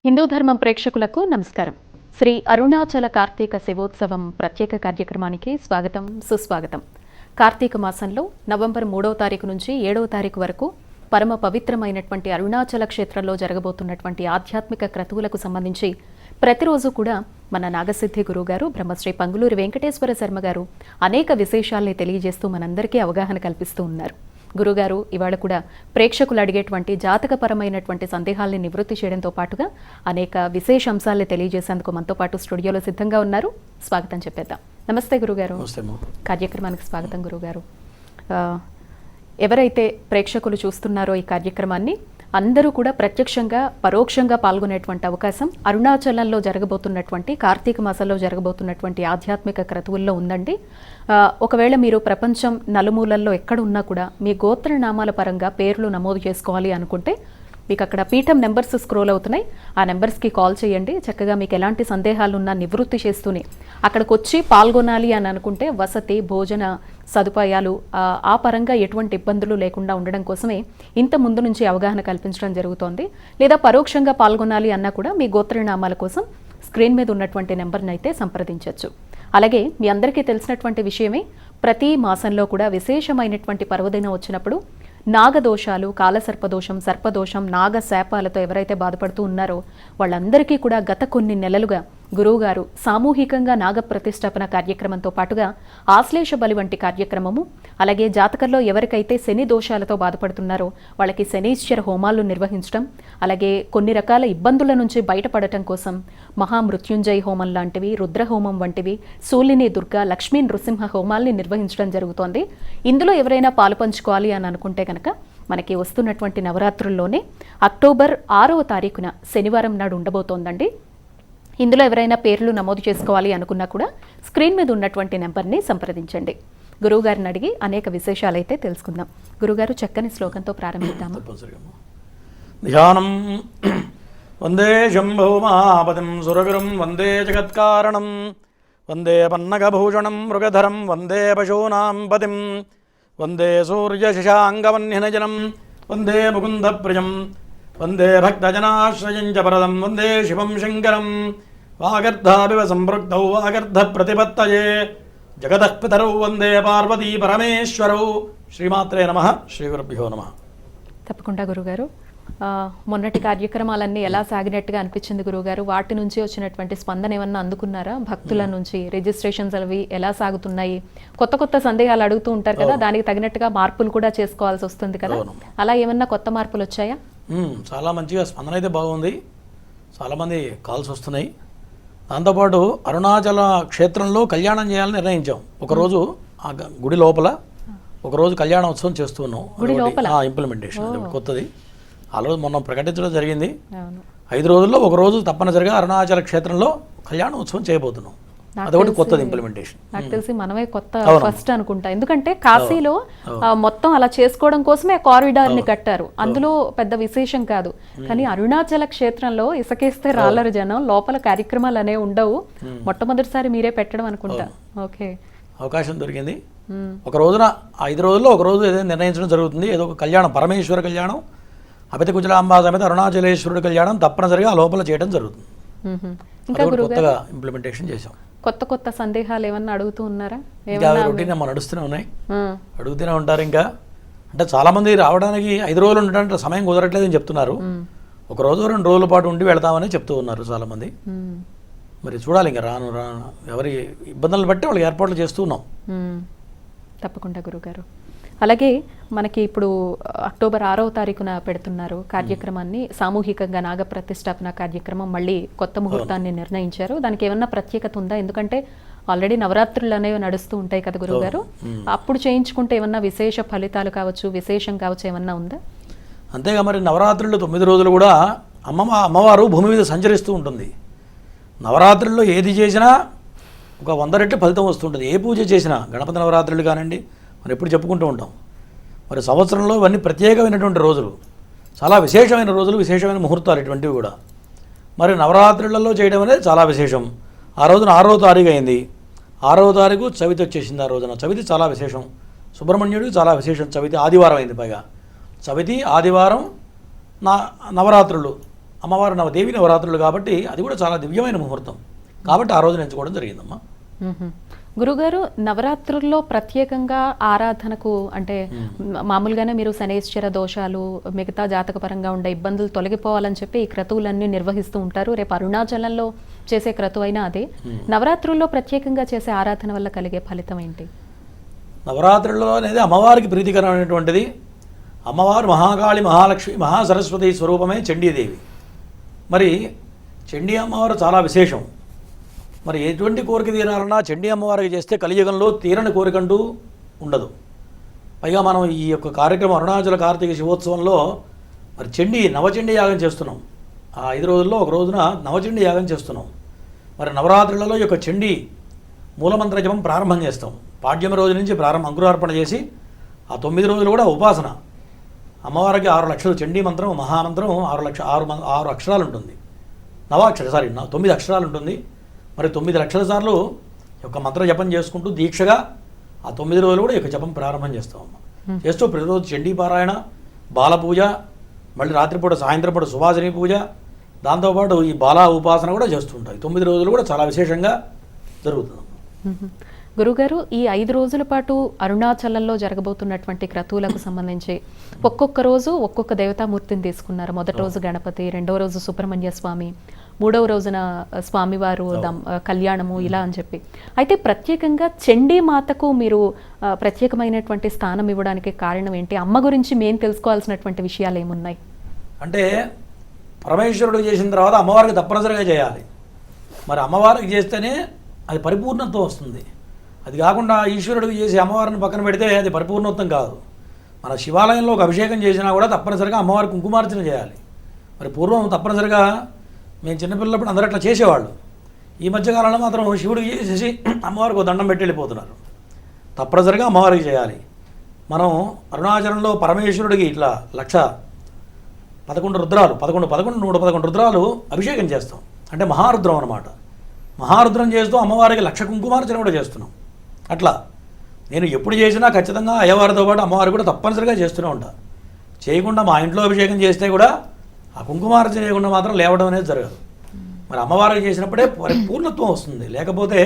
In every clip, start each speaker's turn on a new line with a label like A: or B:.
A: హిందూ ధర్మం ప్రేక్షకులకు నమస్కారం. శ్రీ అరుణాచల కార్తీక శివోత్సవం ప్రత్యేక కార్యక్రమానికి స్వాగతం, సుస్వాగతం. కార్తీక మాసంలో నవంబర్ 3వ తారీఖు నుంచి 7వ తారీఖు వరకు పరమ పవిత్రమైనటువంటి అరుణాచల క్షేత్రంలో జరగబోతున్నటువంటి ఆధ్యాత్మిక క్రతువులకు సంబంధించి ప్రతిరోజు కూడా మన నాగసిద్ధి గురువుగారు బ్రహ్మశ్రీ పంగులూరి వెంకటేశ్వర శర్మ గారు అనేక విశేషాల్ని తెలియజేస్తూ మనందరికీ అవగాహన కల్పిస్తూ ఉన్నారు. గురుగారు ఇవాళ కూడా ప్రేక్షకులు అడిగేటువంటి జాతకపరమైనటువంటి సందేహాల్ని నివృత్తి చేయడంతో పాటుగా అనేక విశేష అంశాలని తెలియజేసేందుకు మనతో పాటు స్టూడియోలో సిద్ధంగా ఉన్నారు. స్వాగతం చెప్పేద్దాం. నమస్తే గురుగారు. కార్యక్రమానికి స్వాగతం గురుగారు. ఎవరైతే ప్రేక్షకులు చూస్తున్నారో ఈ కార్యక్రమాన్ని అందరూ కూడా ప్రత్యక్షంగా పరోక్షంగా పాల్గొనేటువంటి అవకాశం అరుణాచలంలో జరగబోతున్నటువంటి కార్తీక మాసంలో జరగబోతున్నటువంటి ఆధ్యాత్మిక క్రతువుల్లో ఉందండి. ఒకవేళ మీరు ప్రపంచం నలుమూలల్లో ఎక్కడ ఉన్నా కూడా మీ గోత్రనామాల పరంగా పేర్లు నమోదు చేసుకోవాలి అనుకుంటే మీకు అక్కడ పీఠం నెంబర్స్ స్క్రోల్ అవుతున్నాయి. ఆ నెంబర్స్కి కాల్ చేయండి. చక్కగా మీకు ఎలాంటి సందేహాలున్నా నివృత్తి చేస్తూనే అక్కడికి వచ్చి పాల్గొనాలి అని అనుకుంటే వసతి, భోజన సదుపాయాలు ఆ పరంగా ఎటువంటి ఇబ్బందులు లేకుండా ఉండడం కోసమే ఇంత ముందు నుంచి అవగాహన కల్పించడం జరుగుతోంది. లేదా పరోక్షంగా పాల్గొనాలి అన్నా కూడా మీ గోత్రనామాల కోసం స్క్రీన్ మీద ఉన్నటువంటి నెంబర్ని అయితే సంప్రదించవచ్చు. అలాగే మీ అందరికీ తెలిసినటువంటి విషయమే, ప్రతి మాసంలో కూడా విశేషమైనటువంటి పర్వదినం వచ్చినప్పుడు నాగదోషాలు, కాలసర్పదోషం, సర్పదోషం, నాగశాపాలతో ఎవరైతే బాధపడుతూ ఉన్నారో వాళ్ళందరికీ కూడా గత కొన్ని నెలలుగా గురువుగారు సామూహికంగా నాగ ప్రతిష్టాపన కార్యక్రమంతో పాటుగా ఆశ్లేష బలి వంటి కార్యక్రమము, అలాగే జాతకంలో ఎవరికైతే శని దోషాలతో బాధపడుతున్నారో వాళ్ళకి శనీశ్వర హోమాలు నిర్వహించడం, అలాగే కొన్ని రకాల ఇబ్బందుల నుంచి బయటపడటం కోసం మహామృత్యుంజయ హోమం లాంటివి, రుద్రహోమం వంటివి, శూలిని దుర్గా, లక్ష్మీ నృసింహ హోమాల్ని నిర్వహించడం జరుగుతోంది. ఇందులో ఎవరైనా పాలు పంచుకోవాలి అని అనుకుంటే కనుక మనకి వస్తున్నటువంటి నవరాత్రుల్లోనే అక్టోబర్ 6వ తారీఖున శనివారం నాడు ఉండబోతోందండి. ఇందులో ఎవరైనా పేర్లు నమోదు చేసుకోవాలి అనుకున్నా కూడా స్క్రీన్ మీద ఉన్నటువంటి నెంబర్ని సంప్రదించండి. గురువుగారిని అడిగి అనేక విశేషాలైతే తెలుసుకుందాం. గురుగారు చక్కని శ్లోకంతో ప్రారంభిద్దాము.
B: ధ్యానం వందే శంభోమాపతిం సురగురుం వందే జగత్కారణం వందే పన్నగభూషణం మృగధరం వందే పశూనాం పతిం వందే సూర్యశశాంగవన్యనజనం వందే ముకుందప్రియం వందే భక్తజనాశ్రయం చ పరదం వందే శివం శంకరం వాగర్ధావివ సంపృక్తౌ వాగర్ధ ప్రతిపత్తయే జగతః పితరౌ వందే పార్వతీ పరమేశ్వరౌ. శ్రీమాత్రే నమః. శ్రీ గురుభ్యో నమః.
A: తప్పకుండా గురుగారు. మొన్నటి కార్యక్రమాలన్నీ ఎలా సాగినట్టుగా అనిపించింది గురుగారు? వాటి నుంచి వచ్చినటువంటి స్పందన ఏమన్నా అందుకున్నారా? భక్తుల నుంచి రిజిస్ట్రేషన్స్ అవి ఎలా సాగుతున్నాయి? కొత్త కొత్త సందేహాలు అడుగుతూ ఉంటారు కదా, దానికి తగినట్టుగా మార్పులు కూడా చేసుకోవాల్సి వస్తుంది కదా, అలా ఏమన్నా కొత్త మార్పులు వచ్చాయా?
B: చాలా మంచిగా స్పందన అయితే బాగుంది. చాలామంది కాల్స్ వస్తున్నాయి. దాంతోపాటు అరుణాచల క్షేత్రంలో కళ్యాణం చేయాలని నిర్ణయించాం. ఒకరోజు ఆ గుడి లోపల ఒకరోజు కళ్యాణ ఉత్సవం చేస్తూ ఉన్నాం. ఇంప్లిమెంటేషన్ కొత్తది ఆ రోజు మొన్న ప్రకటించడం జరిగింది. 5 రోజుల్లో ఒక రోజు తప్పనిసరిగా అరుణాచల క్షేత్రంలో కళ్యాణ ఉత్సవం చేయబోతున్నాం. అదొకటి కొత్తది ఇంప్లిమెంటేషన్.
A: నాకు తెలిసి మనమే కొత్త ఫస్ట్ అనుకుంటా. ఎందుకంటే కాశీలో మొత్తం అలా చేసుకోవడం కోసమే కారిడార్ ని కట్టారు. అందులో పెద్ద విశేషం కాదు. కానీ అరుణాచల క్షేత్రంలో ఇసకేస్తే రాలరు జనం, లోపల కార్యక్రమాలు అనేవి ఉండవు. మొట్టమొదటిసారి మీరే పెట్టడం అనుకుంటా. ఓకే,
B: అవకాశం దొరికింది. ఒక రోజున 5 రోజుల్లో ఒక రోజు ఏదైనా నిర్ణయించడం జరుగుతుంది. ఏదో ఒక కళ్యాణం, పరమేశ్వర కళ్యాణం, అభిత కుజలాంబా సమేత అరుణాచలేశ్వరుడు కళ్యాణం తప్పనిసరిగా ఆ లోపల చేయడం జరుగుతుంది.
A: ఇంకా
B: కొత్తగా ఇంప్లిమెంటేషన్ చేసాం.
A: కొత్త కొత్త సందేహాలు ఏమన్నా అడుగుతూ ఉన్నారా?
B: రొటీన్ నడుస్తూనే ఉన్నాయి, అడుగుతూనే ఉంటారు. ఇంకా అంటే చాలా మంది రావడానికి 5 రోజులు ఉండడానికి సమయం కుదరట్లేదని చెప్తున్నారు. ఒక రోజు 2 రోజుల పాటు ఉండి వెళతామని చెప్తూ ఉన్నారు చాలా మంది. మరి చూడాలి, ఇంకా రాను ఎవరి ఇబ్బందులను బట్టి వాళ్ళకి ఏర్పాట్లు చేస్తూ ఉన్నాం.
A: తప్పకుండా గురుగారు. అలాగే మనకి ఇప్పుడు అక్టోబర్ 6వ తారీఖున పెడుతున్నారు కార్యక్రమాన్ని, సామూహికంగా నాగ ప్రతిష్టాపన కార్యక్రమం. మళ్ళీ కొత్త ముహూర్తాన్ని నిర్ణయించారు. దానికి ఏమన్నా ప్రత్యేకత ఉందా? ఎందుకంటే ఆల్రెడీ నవరాత్రులు అనేవి నడుస్తూ ఉంటాయి కదా గురుగారు, అప్పుడు చేయించుకుంటే ఏమన్నా విశేష ఫలితాలు కావచ్చు, విశేషం కావచ్చు, ఏమన్నా ఉందా?
B: అంతేగా, మరి నవరాత్రులు 9 రోజులు కూడా అమ్మవారు భూమి మీద సంచరిస్తూ ఉంటుంది. నవరాత్రుల్లో ఏది చేసినా ఒక 100 రెట్లు ఫలితం వస్తుంటుంది. ఏ పూజ చేసినా, గణపతి నవరాత్రులు కానివ్వండి, మనం ఎప్పుడు చెప్పుకుంటూ ఉంటాం. మరి సంవత్సరంలో ఇవన్నీ ప్రత్యేకమైనటువంటి రోజులు, చాలా విశేషమైన రోజులు, విశేషమైన ముహూర్తాలు ఇటువంటివి కూడా. మరి నవరాత్రులలో చేయడం అనేది చాలా విశేషం. ఆ రోజున 6వ తారీఖు అయింది. 6వ తారీఖు చవితి వచ్చేసింది. ఆ రోజున చవితి చాలా విశేషం. సుబ్రహ్మణ్యుడికి చాలా విశేషం. చవితి ఆదివారం అయింది. పైగా చవితి ఆదివారం నవరాత్రులు అమ్మవారు దేవి నవరాత్రులు కాబట్టి అది కూడా చాలా దివ్యమైన ముహూర్తం కాబట్టి ఆ రోజున ఎంచుకోవడం జరిగిందమ్మా.
A: గురుగారు, నవరాత్రుల్లో ప్రత్యేకంగా ఆరాధనకు అంటే మామూలుగానే మీరు శనైశ్చర దోషాలు, మిగతా జాతకపరంగా ఉండే ఇబ్బందులు తొలగిపోవాలని చెప్పి ఈ క్రతువులన్నీ నిర్వహిస్తూ ఉంటారు. రేపు అరుణాచలంలో చేసే క్రతువు అయినా అదే. నవరాత్రుల్లో ప్రత్యేకంగా చేసే ఆరాధన వల్ల కలిగే ఫలితం ఏంటి?
B: నవరాత్రుల్లో అనేది అమ్మవారికి ప్రీతికరమైనటువంటిది. అమ్మవారు మహాకాళి, మహాలక్ష్మి, మహాసరస్వతి స్వరూపమే చండీదేవి. మరి చండీ అమ్మవారు చాలా విశేషం. మరి ఎటువంటి కోరిక తీరాలన్నా చండీ అమ్మవారికి చేస్తే కలియుగంలో తీరని కోరికంటూ ఉండదు. పైగా మనం ఈ యొక్క కార్యక్రమం అరుణాచల కార్తీక శివోత్సవంలో మరి నవచండీ యాగం చేస్తున్నాం. ఆ 5 రోజుల్లో ఒక రోజున నవచండీ యాగం చేస్తున్నాం. మరి నవరాత్రులలో ఈ యొక్క చండీ మూలమంత్ర జపం ప్రారంభం చేస్తాం. పాడ్యమి రోజు నుంచి అంకురార్పణ చేసి ఆ 9 రోజులు కూడా ఉపాసన. అమ్మవారికి 6 లక్షలు చండీ మంత్రం, మహామంత్రం 6 అక్షరాలు ఉంటుంది. 9 అక్షరాలు ఉంటుంది. మరి 9 లక్షల సార్లు యొక్క మంత్ర జపం చేసుకుంటూ దీక్షగా ఆ 9 రోజులు కూడా ఈ యొక్క జపం ప్రారంభం చేస్తామమ్మ. చేస్తూ ప్రతిరోజు చండీ పారాయణ, బాల పూజ, మళ్ళీ రాత్రిపూట సాయంత్రపూట సువాసిని పూజ, దాంతోపాటు ఈ బాలా ఉపాసన కూడా చేస్తుంటాయి. 9 రోజులు కూడా చాలా విశేషంగా జరుగుతుంది.
A: గురుగారు, ఈ 5 రోజుల పాటు అరుణాచలంలో జరగబోతున్నటువంటి క్రతువులకు సంబంధించి ఒక్కొక్క రోజు ఒక్కొక్క దేవతామూర్తిని తీసుకున్నారు. మొదటి రోజు గణపతి, రెండవ రోజు సుబ్రహ్మణ్య స్వామి, మూడవ రోజున స్వామివారు కళ్యాణము, ఇలా అని చెప్పి. అయితే ప్రత్యేకంగా చండీ మాతకు మీరు ప్రత్యేకమైనటువంటి స్థానం ఇవ్వడానికి కారణం ఏంటి? అమ్మ గురించి మేము తెలుసుకోవాల్సినటువంటి విషయాలు ఏమున్నాయి?
B: అంటే పరమేశ్వరుడు చేసిన తర్వాత అమ్మవారికి తప్పనిసరిగా చేయాలి. మరి అమ్మవారికి చేస్తేనే అది పరిపూర్ణత్వం వస్తుంది. అది కాకుండా ఈశ్వరుడికి చేసి అమ్మవారిని పక్కన పెడితే అది పరిపూర్ణత్వం కాదు. మన శివాలయంలో ఒక అభిషేకం చేసినా కూడా తప్పనిసరిగా అమ్మవారి కుంకుమార్చన చేయాలి. మరి పూర్వం తప్పనిసరిగా మేము చిన్నపిల్లప్పుడు అందరూ అట్లా చేసేవాళ్ళు. ఈ మధ్యకాలంలో మాత్రం శివుడికి చేసేసి అమ్మవారికి దండం పెట్టి వెళ్ళిపోతున్నారు. తప్పనిసరిగా అమ్మవారికి చేయాలి. మనం అరుణాచలంలో పరమేశ్వరుడికి ఇట్లా 11 రుద్రాలు 111 రుద్రాలు అభిషేకం చేస్తాం. అంటే మహారుద్రం అన్నమాట. మహారుద్రం చేస్తూ అమ్మవారికి 1,00,000 కుంకుమార్చన కూడా చేస్తున్నాం. అట్లా నేను ఎప్పుడు చేసినా ఖచ్చితంగా అయ్యవారితో పాటు అమ్మవారికి కూడా తప్పనిసరిగా చేస్తూనే ఉంటా. చేయకుండా మా ఇంట్లో అభిషేకం చేస్తే కూడా ఆ కుంకుమార్చన చేయకుండా మాత్రం లేవడం అనేది జరగదు. మరి అమ్మవారికి చేసినప్పుడే పరిపూర్ణత్వం వస్తుంది. లేకపోతే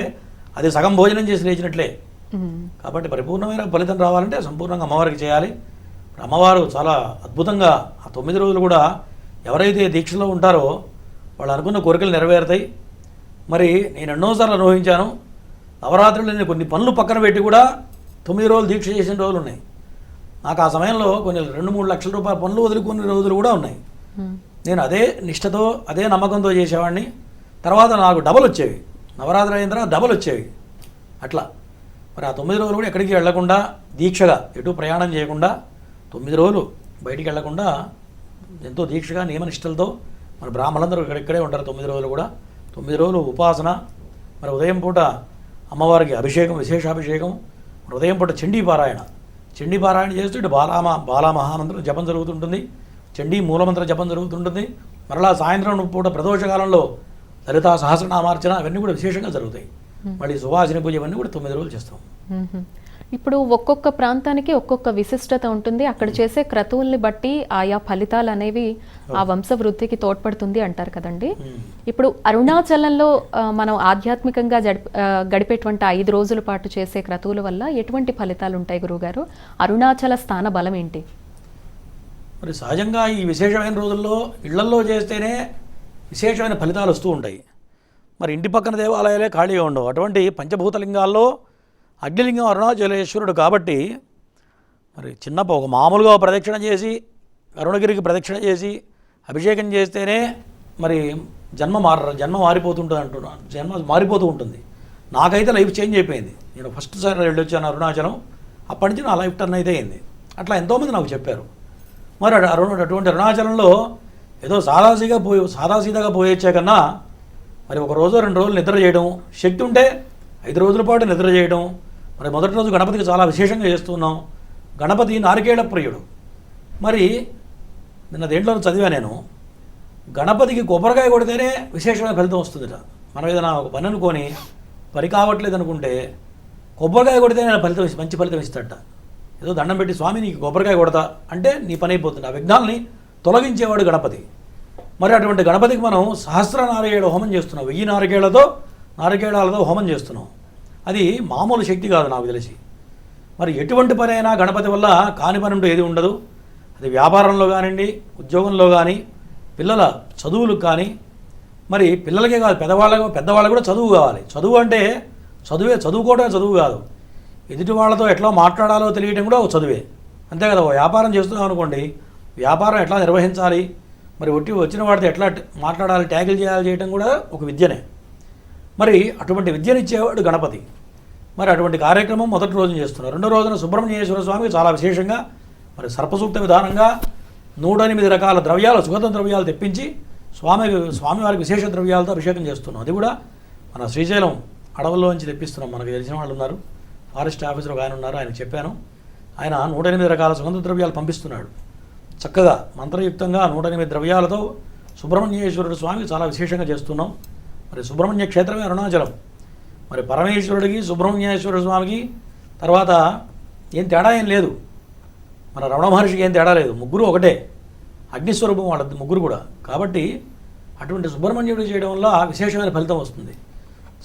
B: అది సగం భోజనం చేసి లేచినట్లే. కాబట్టి పరిపూర్ణమైన ఫలితం రావాలంటే సంపూర్ణంగా అమ్మవారికి చేయాలి. అమ్మవారు చాలా అద్భుతంగా ఆ 9 రోజులు కూడా ఎవరైతే దీక్షలో ఉంటారో వాళ్ళు అనుకున్న కోరికలు నెరవేరుతాయి. మరి నేను ఎన్నోసార్లు అనుభవించాను. నవరాత్రులు నేను కొన్ని పనులు పక్కన పెట్టి కూడా 9 రోజులు దీక్ష చేసిన రోజులు ఉన్నాయి. నాకు ఆ సమయంలో కొన్ని 2-3 లక్షల రూపాయల పనులు వదులుకునే రోజులు కూడా ఉన్నాయి. నేను అదే నిష్ఠతో అదే నమ్మకంతో చేసేవాడిని. తర్వాత నాకు డబల్ వచ్చేవి. నవరాత్రి అయిన తర్వాత డబల్ వచ్చేవి. అట్లా మరి ఆ 9 రోజులు కూడా ఎక్కడికి వెళ్లకుండా దీక్షగా ఎటు ప్రయాణం చేయకుండా 9 రోజులు బయటికి వెళ్లకుండా ఎంతో దీక్షగా నియమనిష్టలతో మన బ్రాహ్మణులందరూ ఇక్కడే ఉంటారు. 9 రోజులు కూడా 9 రోజులు ఉపాసన. మరి ఉదయం పూట అమ్మవారికి అభిషేకం, విశేషాభిషేకం. ఉదయం పూట చండీ పారాయణ చేస్తూ ఇటు బాలా మహామంత్రం జపం జరుగుతుంటుంది. చండీ మూలమంత్ర జపం జరుగుతుంటుంది. మరలా సాయంత్రం పూట ప్రదోషకాలంలో లలితా సహస్రనామార్చన అవన్నీ కూడా విశేషంగా జరుగుతాయి. మళ్ళీ సువాసిని పూజ ఇవన్నీ కూడా 9 రోజులు చేస్తాం.
A: ఇప్పుడు ఒక్కొక్క ప్రాంతానికి ఒక్కొక్క విశిష్టత ఉంటుంది. అక్కడ చేసే క్రతువుల్ని బట్టి ఆయా ఫలితాలు అనేవి ఆ వంశవృద్ధికి తోడ్పడుతుంది అంటారు కదండి. ఇప్పుడు అరుణాచలంలో మనం ఆధ్యాత్మికంగా గడిపేటువంటి 5 రోజుల పాటు చేసే క్రతువుల వల్ల ఎటువంటి ఫలితాలు ఉంటాయి గురువుగారు? అరుణాచల స్థాన బలం ఏంటి?
B: మరి సహజంగా ఈ విశేషమైన రోజుల్లో ఇళ్లల్లో చేస్తేనే విశేషమైన ఫలితాలు వస్తూ ఉంటాయి. మరి ఇంటి పక్కన దేవాలయాలే ఖాళీగా ఉండవు. అటువంటి పంచభూతలింగాల్లో అగ్నిలింగం అరుణాచలేశ్వరుడు కాబట్టి మరి ఒక మామూలుగా ప్రదక్షిణ చేసి అరుణగిరికి ప్రదక్షిణ చేసి అభిషేకం చేస్తేనే మరి జన్మ మారిపోతుంటుంది అంటున్నాను. జన్మ మారిపోతూ ఉంటుంది. నాకైతే లైఫ్ చేంజ్ అయిపోయింది. నేను ఫస్ట్ సారి వెళ్ళొచ్చాను అరుణాచలం. అప్పటి నుంచి నా లైఫ్ టర్న్ అయితే అయింది. అట్లా ఎంతోమంది నాకు చెప్పారు. మరి అటువంటి అరుణాచలంలో ఏదో సాదాసీదాగా పోయొచ్చే కన్నా మరి 1 రోజు 2 రోజులు నిద్ర చేయడం, శక్తి ఉంటే 5 రోజుల పాటు నిద్ర చేయడం. మరి మొదటి రోజు గణపతికి చాలా విశేషంగా చేస్తున్నాం. గణపతి నారికేళ ప్రియుడు. మరి నిన్న దేంట్లో చదివా నేను, గణపతికి కొబ్బరికాయ కొడితేనే విశేషమైన ఫలితం వస్తుందిట. మనం ఏదైనా ఒక పని అనుకొని పని కావట్లేదు అనుకుంటే కొబ్బరికాయ కొడితేనే మంచి ఫలితం ఇస్తాడట. ఏదో దండం పెట్టి స్వామి నీకు కొబ్బరికాయ కొడతా అంటే నీ పని అయిపోతుంది. ఆ విఘ్నాలని తొలగించేవాడు గణపతి. మరి అటువంటి గణపతికి మనం సహస్ర నారికేళ హోమం చేస్తున్నాం, 1000 నారికేళాలతో హోమం చేస్తున్నాం. అది మామూలు శక్తి కాదు నాకు తెలిసి. మరి ఎటువంటి పని అయినా గణపతి వల్ల కాని పని ఉంటూ ఏది ఉండదు. అది వ్యాపారంలో కానివ్వండి, ఉద్యోగంలో కానీ, పిల్లల చదువులకు కానీ, మరి పిల్లలకే కాదు పెద్దవాళ్ళకు కూడా చదువు కావాలి. చదువు అంటే చదువుకోవడమే చదువు కాదు, ఎదుటి వాళ్ళతో ఎట్లా మాట్లాడాలో తెలియటం కూడా ఒక చదువే. అంతే కదా. వ్యాపారం చేస్తున్నాం అనుకోండి, వ్యాపారం ఎట్లా నిర్వహించాలి, మరి వచ్చిన వాడితో ఎట్లా మాట్లాడాలి, ట్యాకిల్ చేయడం కూడా ఒక విద్యనే. మరి అటువంటి విద్యనిచ్చేవాడు గణపతి. మరి అటువంటి కార్యక్రమం మొదటి రోజున చేస్తున్నారు. రెండో రోజున సుబ్రహ్మణ్యేశ్వర స్వామికి చాలా విశేషంగా మరి సర్పసూక్త విధానంగా 108 రకాల ద్రవ్యాలు, సుగంధ ద్రవ్యాలు తెప్పించి స్వామివారికి విశేష ద్రవ్యాలతో అభిషేకం చేస్తున్నాం. అది కూడా మన శ్రీశైలం అడవుల్లోంచి తెప్పిస్తున్నాం. మనకు తెలిసిన వాళ్ళు ఉన్నారు, ఫారెస్ట్ ఆఫీసర్ ఒక ఆయన ఉన్నారు, ఆయనకు చెప్పాను. ఆయన 108 రకాల సుగంధ ద్రవ్యాలు పంపిస్తున్నాడు. చక్కగా మంత్రయుక్తంగా 108 ద్రవ్యాలతో సుబ్రహ్మణ్యేశ్వరుడు స్వామికి చాలా విశేషంగా చేస్తున్నాం. మరి సుబ్రహ్మణ్య క్షేత్రమే అరుణాచలం. మరి పరమేశ్వరుడికి, సుబ్రహ్మణ్యేశ్వర స్వామికి తర్వాత ఏం తేడా ఏం లేదు. మన రమణ మహర్షికి ఏం తేడా లేదు, ముగ్గురు ఒకటే, అగ్నిస్వరూపం వాళ్ళ ముగ్గురు కూడా. కాబట్టి అటువంటి సుబ్రహ్మణ్యుడు చేయడం వల్ల విశేషమైన ఫలితం వస్తుంది.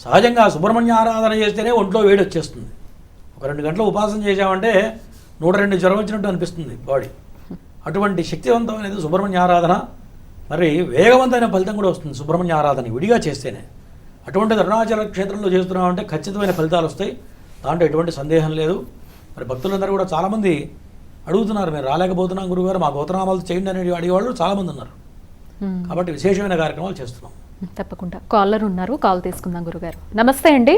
B: సహజంగా సుబ్రహ్మణ్య ఆరాధన చేస్తేనే ఒంట్లో వేడి వచ్చేస్తుంది. ఒక 2 గంటలు ఉపాసన చేసామంటే 102 జ్వరం వచ్చినట్టు అనిపిస్తుంది బాడీ. అటువంటి శక్తివంతమైనది సుబ్రహ్మణ్య ఆరాధన. మరి వేగవంతమైన ఫలితం కూడా వస్తుంది సుబ్రహ్మణ్య ఆరాధన విడిగా చేస్తేనే. అటువంటిది అరుణాచల క్షేత్రంలో చేస్తున్నామంటే ఖచ్చితమైన ఫలితాలు వస్తాయి, దాంట్లో ఎటువంటి సందేహం లేదు. మరి భక్తులందరూ కూడా చాలామంది అడుగుతున్నారు, మేము రాలేకపోతున్నాం గురుగారు, మా గోత్రనామాలు చేయండి అని అడిగేవాళ్ళు చాలామంది ఉన్నారు. కాబట్టి విశేషమైన కార్యక్రమాలు చేస్తున్నాం.
A: తప్పకుండా. కాలర్ ఉన్నారు, కాల్ తీసుకుందాం గురుగారు. నమస్తే అండి.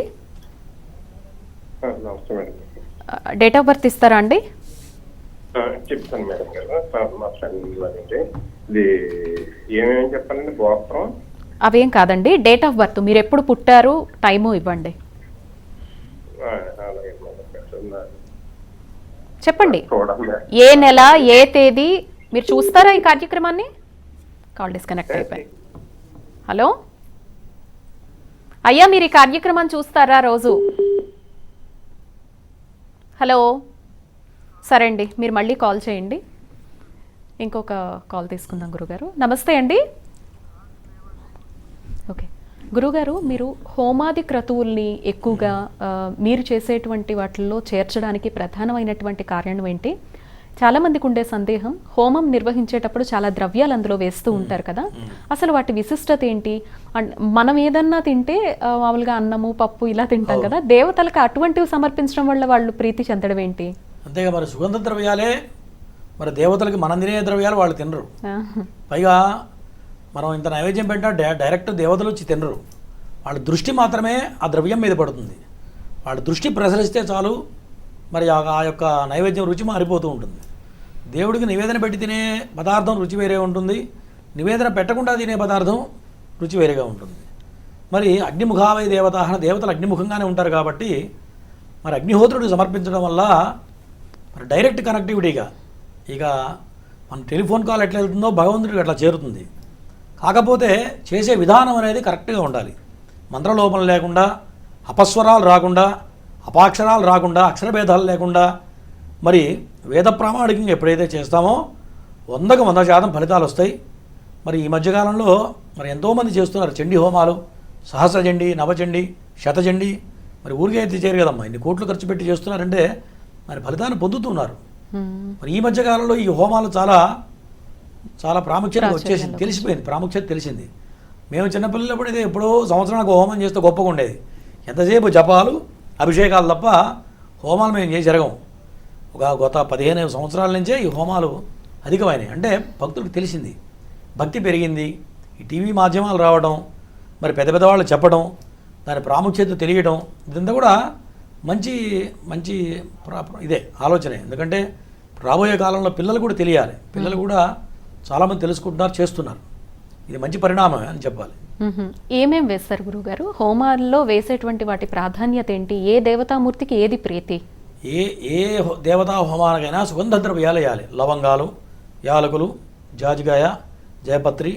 C: నమస్తే మేడం.
A: డేట్ ఆఫ్ బర్త్ ఇస్తారా అండి?
C: చెప్తాను మేడం గారు. మా ఫ్రెండ్ అంటే ఇది ఏమేమి చెప్పాలండి? గోత్రం
A: అవేం కాదండి, డేట్ ఆఫ్ బర్త్, మీరు ఎప్పుడు పుట్టారు, టైము ఇవ్వండి.
C: అలాగే మేడం.
A: చెప్పండి,
C: చూడండి
A: ఏ నెల, ఏ తేదీ. మీరు చూస్తారా ఈ కార్యక్రమాన్ని? కాల్ డిస్కనెక్ట్ అయిపోయి. హలో అయ్యా, మీరు ఈ కార్యక్రమాన్ని చూస్తారా రోజు? హలో, సరే అండి, మీరు మళ్ళీ కాల్ చేయండి. ఇంకొక కాల్ తీసుకుందాం గురుగారు. నమస్తే అండి. ఓకే గురుగారు, మీరు హోమాది క్రతువుల్ని ఎక్కువగా మీరు చేసేటువంటి వాటిల్లో చేర్చడానికి ప్రధానమైనటువంటి కారణం ఏంటి? చాలామందికి ఉండే సందేహం, హోమం నిర్వహించేటప్పుడు చాలా ద్రవ్యాలు అందులో వేస్తూ ఉంటారు కదా, అసలు వాటి విశిష్టత ఏంటి? మనం ఏదన్నా తింటే మామూలుగా అన్నము, పప్పు ఇలా తింటాం కదా, దేవతలకు అటువంటివి సమర్పించడం వల్ల వాళ్ళు ప్రీతి చెందడం ఏంటి?
B: అంతేగా, మరి సుగంధ ద్రవ్యాలే మరి దేవతలకి, మనం తినే ద్రవ్యాలు వాళ్ళు తినరు. పైగా మనం ఇంత నైవేద్యం పెట్టినా డైరెక్ట్ దేవతలు వచ్చి తినరు. వాళ్ళ దృష్టి మాత్రమే ఆ ద్రవ్యం మీద పడుతుంది. వాళ్ళ దృష్టి ప్రసరిస్తే చాలు, మరి ఆ యొక్క నైవేద్యం రుచి మారిపోతూ ఉంటుంది. దేవుడికి నివేదన పెట్టి తినే పదార్థం రుచి వేరే ఉంటుంది, నివేదన పెట్టకుండా తినే పదార్థం రుచి వేరేగా ఉంటుంది. మరి అగ్నిముఖావై దేవతలు అగ్నిముఖంగానే ఉంటారు కాబట్టి మరి అగ్నిహోత్రుడికి సమర్పించడం వల్ల మరి డైరెక్ట్ కనెక్టివిటీగా, ఇక మన టెలిఫోన్ కాల్ ఎట్లా వెళ్తుందో భగవంతుడికి అట్లా చేరుతుంది. కాకపోతే చేసే విధానం అనేది కరెక్ట్గా ఉండాలి. మంత్రలోపం లేకుండా, అపస్వరాలు రాకుండా, అపాక్షరాలు రాకుండా, అక్షరభేదాలు లేకుండా, మరి వేద ప్రామాణికంగా ఎప్పుడైతే చేస్తామో 100కు 100% ఫలితాలు వస్తాయి. మరి ఈ మధ్యకాలంలో మరి ఎంతోమంది చేస్తున్నారు చండీ హోమాలు, సహస్రచండీ, నవచండీ, శతచండీ. మరి ఊరికే అయితే చేయరు కదమ్మా, ఇన్ని కోట్లు ఖర్చు పెట్టి చేస్తున్నారంటే మరి ఫలితాన్ని పొందుతున్నారు. మరి ఈ మధ్యకాలంలో ఈ హోమాలు చాలా చాలా ప్రాముఖ్యత వచ్చేసింది, తెలిసిపోయింది, ప్రాముఖ్యత తెలిసింది. మేము చిన్నపిల్లలప్పుడు అయితే ఎప్పుడో సంవత్సరానికి హోమం చేస్తే గొప్పగా ఉండేది. ఎంతసేపు జపాలు, అభిషేకాలు తప్ప హోమాలు మేము చేసి జరగం. గత 15 సంవత్సరాల నుంచే ఈ హోమాలు అధికమైనవి. అంటే భక్తులకు తెలిసింది, భక్తి పెరిగింది. ఈ టీవీ మాధ్యమాలు రావడం, మరి పెద్ద పెద్దవాళ్ళు చెప్పడం, దాని ప్రాముఖ్యత తెలియడం, ఇదంతా కూడా మంచి మంచి ఇదే ఆలోచనే. ఎందుకంటే రాబోయే కాలంలో పిల్లలు కూడా తెలియాలి, పిల్లలు కూడా చాలామంది తెలుసుకుంటున్నారు, చేస్తున్నారు. ఇది మంచి పరిణామం అని చెప్పాలి.
A: ఏమేం వేస్తారు గురుగారు హోమాల్లో? వేసేటువంటి వాటి ప్రాధాన్యత ఏంటి? ఏ దేవతామూర్తికి ఏది ప్రీతి?
B: ఏ దేవతా హోమానికైనా సుగంధ ద్రవ్యాలు వేయాలి. లవంగాలు, యాలకులు, జాజికాయ, జయపత్రి,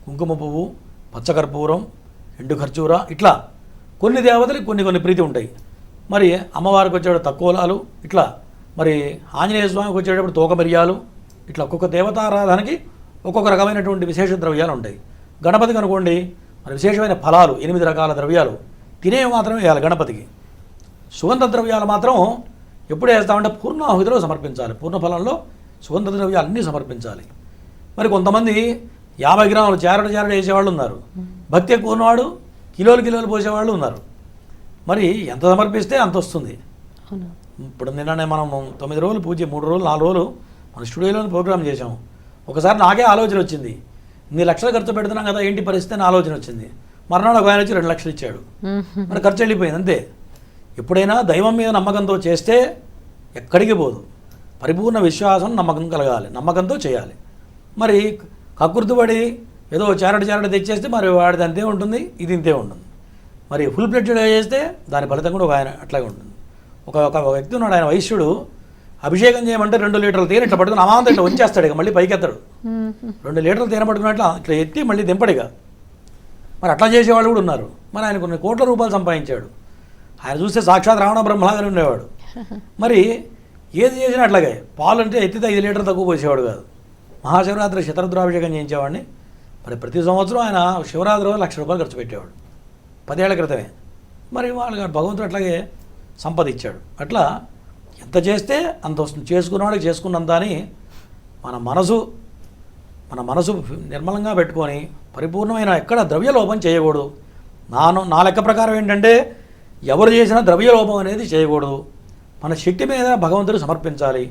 B: కుంకుమ పువ్వు, పచ్చకర్పూరం, ఎండు ఖర్జూర, ఇట్లా కొన్ని దేవతలకు కొన్ని ప్రీతి ఉంటాయి. మరి అమ్మవారికి వచ్చేటప్పుడు తక్కువలాలు, ఇట్లా మరి ఆంజనేయ స్వామికి వచ్చేటప్పుడు తోక మిరియాలు, ఇట్లా ఒక్కొక్క దేవతారాధనకి ఒక్కొక్క రకమైనటువంటి విశేష ద్రవ్యాలు ఉంటాయి. గణపతికి అనుకోండి మరి విశేషమైన ఫలాలు 8 రకాల ద్రవ్యాలు తినేవి మాత్రమే వేయాలి. గణపతికి సుగంధ ద్రవ్యాలు మాత్రం ఎప్పుడు వేస్తామంటే పూర్ణాహుతిలో సమర్పించాలి. పూర్ణ ఫలంలో సుగంధ ద్రవ్యాలు అన్నీ సమర్పించాలి. మరి కొంతమంది 50 గ్రాములు చారడు వేసేవాళ్ళు ఉన్నారు. భక్తి ఎక్కువ ఉన్నవాడు కిలోలు పోసేవాళ్ళు ఉన్నారు. మరి ఎంత సమర్పిస్తే అంత వస్తుంది. ఇప్పుడు నిన్ననే మనం 9 రోజులు పూజ, 3 రోజులు 4 రోజులు మన స్టూడియోలో ప్రోగ్రామ్ చేసాము. ఒకసారి నాకే ఆలోచన వచ్చింది, ఇన్ని లక్షలు ఖర్చు పెడుతున్నాం కదా ఏంటి పరిస్థితి అని ఆలోచన వచ్చింది. మర్నాడు ఒక ఆయన వచ్చి 2 లక్షలు ఇచ్చాడు. మరి ఖర్చు వెళ్ళిపోయింది అంతే. ఎప్పుడైనా దైవం మీద నమ్మకంతో చేస్తే ఎక్కడికి పోదు. పరిపూర్ణ విశ్వాసం నమ్మకం కలగాలి, నమ్మకంతో చేయాలి. మరి కకృతిపడి ఏదో చారడు తెచ్చేస్తే మరి వాడిది అంతే ఉంటుంది, ఇది ఇంతే ఉంటుంది. మరి ఫుల్ ప్లేటెడ్గా చేస్తే దాని ఫలితం కూడా ఒక ఆయన అట్లాగే ఉంటుంది. ఒక వ్యక్తి ఉన్నాడు, ఆయన వైశ్యుడు. అభిషేకం చేయమంటే 2 లీటర్ల తేనె ఇట్లా పట్టుకుని అమాంతం ఇట్లా ఉంచేస్తాడు, ఇక మళ్ళీ పైకి ఎత్తాడు. 2 లీటర్ల తేనె పట్టుకున్నట్లు ఇట్లా ఎత్తి మళ్ళీ దింపడిగా. మరి అట్లా చేసేవాళ్ళు కూడా ఉన్నారు. మరి ఆయన కొన్ని కోట్ల రూపాయలు సంపాదించాడు. ఆయన చూస్తే సాక్షాత్ రావణ బ్రహ్మలాగానే ఉండేవాడు. మరి ఏది చేసినా అట్లాగే. పాలు అంటే ఎత్తితే 5 లీటర్లు తక్కువ పోసేవాడు కాదు. మహాశివరాత్రి శతరుద్రాభిషేకం చేయించేవాడిని. మరి ప్రతి సంవత్సరం ఆయన శివరాత్రి రోజు 1,00,000 రూపాయలు ఖర్చు పెట్టేవాడు 10 ఏళ్ల క్రితమే. మరి వాళ్ళకి భగవంతుడు అట్లాగే సంపద ఇచ్చాడు. అట్లా ఎంత చేస్తే అంత వస్తుంది. చేసుకున్నవాడికి చేసుకున్నంత అని మన మనసు నిర్మలంగా పెట్టుకొని పరిపూర్ణమైన ఎక్కడ ద్రవ్యలోపం చేయకూడదు. నా లెక్క ప్రకారం ఏంటంటే ఎవరు చేసినా ద్రవ్యలోపం అనేది చేయకూడదు. మన శక్తి మీద భగవంతుడు సమర్పించాలి.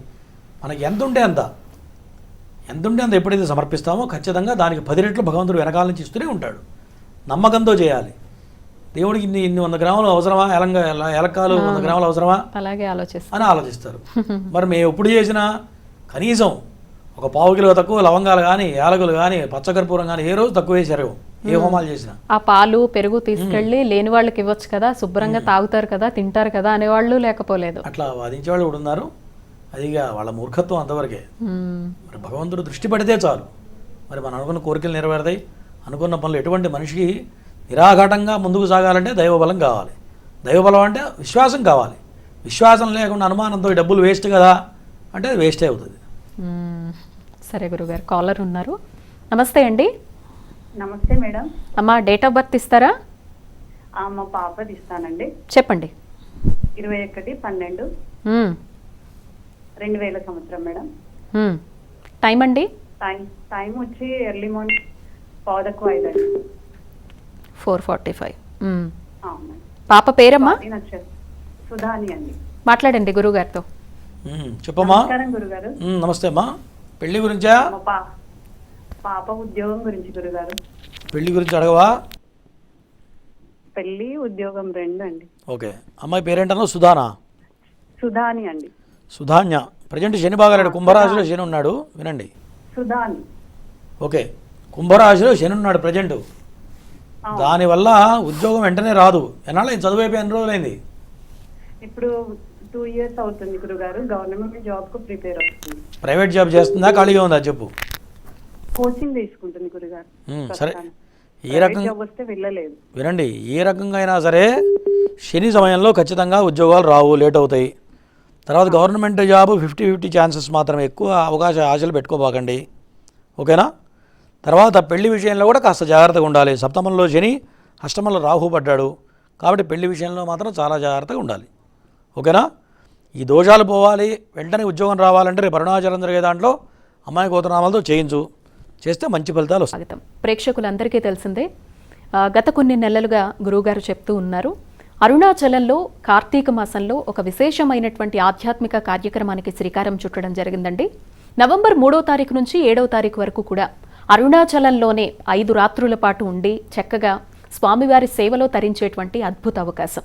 B: మనకి ఎంత ఉంటే అంత ఎప్పుడైతే సమర్పిస్తామో ఖచ్చితంగా దానికి 10 రెట్లు భగవంతుడు వెనకాల నుంచి ఇస్తూనే ఉంటాడు. నమ్మకంతో చేయాలి. దేవుడికి ఇన్ని 100 గ్రాములు అవసరమా, ఏలక్కాలు 100 గ్రాములు అవసరమా
A: అలాగే
B: అని ఆలోచిస్తారు. మరి మేము ఎప్పుడు చేసినా కనీసం ఒక 1/2 కిలో తక్కువ లవంగాలు కానీ, యాలకులు కానీ, పచ్చకర్పూరం కానీ ఏ రోజు తక్కువ వేసారు ఏ హోమాలు చేసినా.
A: ఆ పాలు పెరుగు తీసుకెళ్ళి లేని వాళ్ళకి ఇవ్వచ్చు కదా, శుభ్రంగా తాగుతారు కదా, తింటారు కదా అనేవాళ్ళు లేకపోలేదు.
B: అట్లా వాదించేవాళ్ళు కూడా ఉన్నారు. అదిగా వాళ్ళ మూర్ఖత్వం అంతవరకే. మరి భగవంతుడు దృష్టి పడితే చాలు. మరి మనం అనుకున్న కోరికలు నెరవేరుతాయి. అనుకున్న పనులు ఎటువంటి మనిషికి నిరాఘాటంగా ముందుకు సాగాలంటే దైవబలం కావాలి. దైవబలం అంటే విశ్వాసం కావాలి. విశ్వాసం లేకుండా అనుమానంతో డబ్బులు వేస్ట్ కదా అంటే అది వేస్టే అవుతుంది.
A: సరే గురుగారు, కాలర్ ఉన్నారు. నమస్తే అండి.
D: నమస్తే మేడం.
A: అమ్మా డేట్ ఆఫ్ బర్త్ ఇస్తారా?
D: మా పాపది ఇస్తానండి.
A: చెప్పండి.
D: 21/12/2000 సంవత్సరం మేడం.
A: టైం అండి?
D: టైం వచ్చి ఎర్లీ మార్నింగ్ 4:05.
A: 4:45. పాప పేరమ్మా?
D: సుధాని అండి.
A: మాట్లాడండి గురుగారితో.
B: చెప్పమ్మా.
D: నమస్కారం గురుగారు.
B: నమస్తే అమ్మా. పెళ్లి గురించా?
D: పాప ఉద్యోగం గురించి గురుగారు.
B: పెళ్లి గురించి అడగవా?
D: పెళ్లి ఉద్యోగం 2 అండి.
B: ఓకే. అమ్మాయి పేరేంటన్నా? సుధానా?
D: సుధాని అండి.
B: సుధాన్య. ప్రజెంట్ శని బాగాలేడు, కుంభరాశిలో శని ఉన్నాడు. వినండి.
D: సుధాని.
B: ఓకే. కుంభరాశిలో శని ఉన్నాడు ప్రజెంట్. దానివల్ల ఉద్యోగం వెంటనే రాదు. ఎన్నాళ్ళు చదువు అయిపోయి ఎన్ని రోజులైంది?
D: ఇప్పుడు 2 years అవుతుంది గురుగారు. గవర్నమెంట్ జాబ్ కు ప్రిపేర్ అవుతుంది.
B: ప్రైవేట్ జాబ్ చేస్తుందా, ఖాళీగా ఉందా చెప్పు?
D: కోచింగ్ తీసుకుంటుంది గురుగారు.
B: సరే. ఏ రకంగా
D: జాబ్ వస్తే వెళ్ళలేదు.
B: వినండి, ఏ రకంగా అయినా సరే శని సమయంలో ఖచ్చితంగా ఉద్యోగాలు రావు, లేట్ అవుతాయి. తర్వాత గవర్నమెంట్ జాబ్ 50-50 ఛాన్సెస్ మాత్రమే, ఎక్కువ ఆశలు పెట్టుకోబాకండి. ఓకేనా? తర్వాత పెళ్లి విషయంలో కూడా కాస్త జాగ్రత్తగా ఉండాలి. సప్తమంలో శని, అష్టమంలో రాహు పడ్డాడు కాబట్టి పెళ్లి విషయంలో మాత్రం చాలా జాగ్రత్తగా ఉండాలి. ఓకేనా? ఈ దోషాలు పోవాలి, వెంటనే ఉద్యోగం రావాలంటే రేపు అరుణాచలం జరిగే దాంట్లో అమ్మాయి గోత్రనామాలతో చేస్తే మంచి ఫలితాలు వస్తాయి.
A: ప్రేక్షకులందరికీ తెలిసిందే, గత కొన్ని నెలలుగా గురువుగారు చెప్తూ ఉన్నారు, అరుణాచలంలో కార్తీక మాసంలో ఒక విశేషమైనటువంటి ఆధ్యాత్మిక కార్యక్రమానికి శ్రీకారం చుట్టడం జరిగిందండి. నవంబర్ 3వ తారీఖు నుంచి 7వ తారీఖు వరకు కూడా అరుణాచలంలోనే 5 రాత్రుల పాటు ఉండి చక్కగా స్వామివారి సేవలో తరించేటువంటి అద్భుత అవకాశం.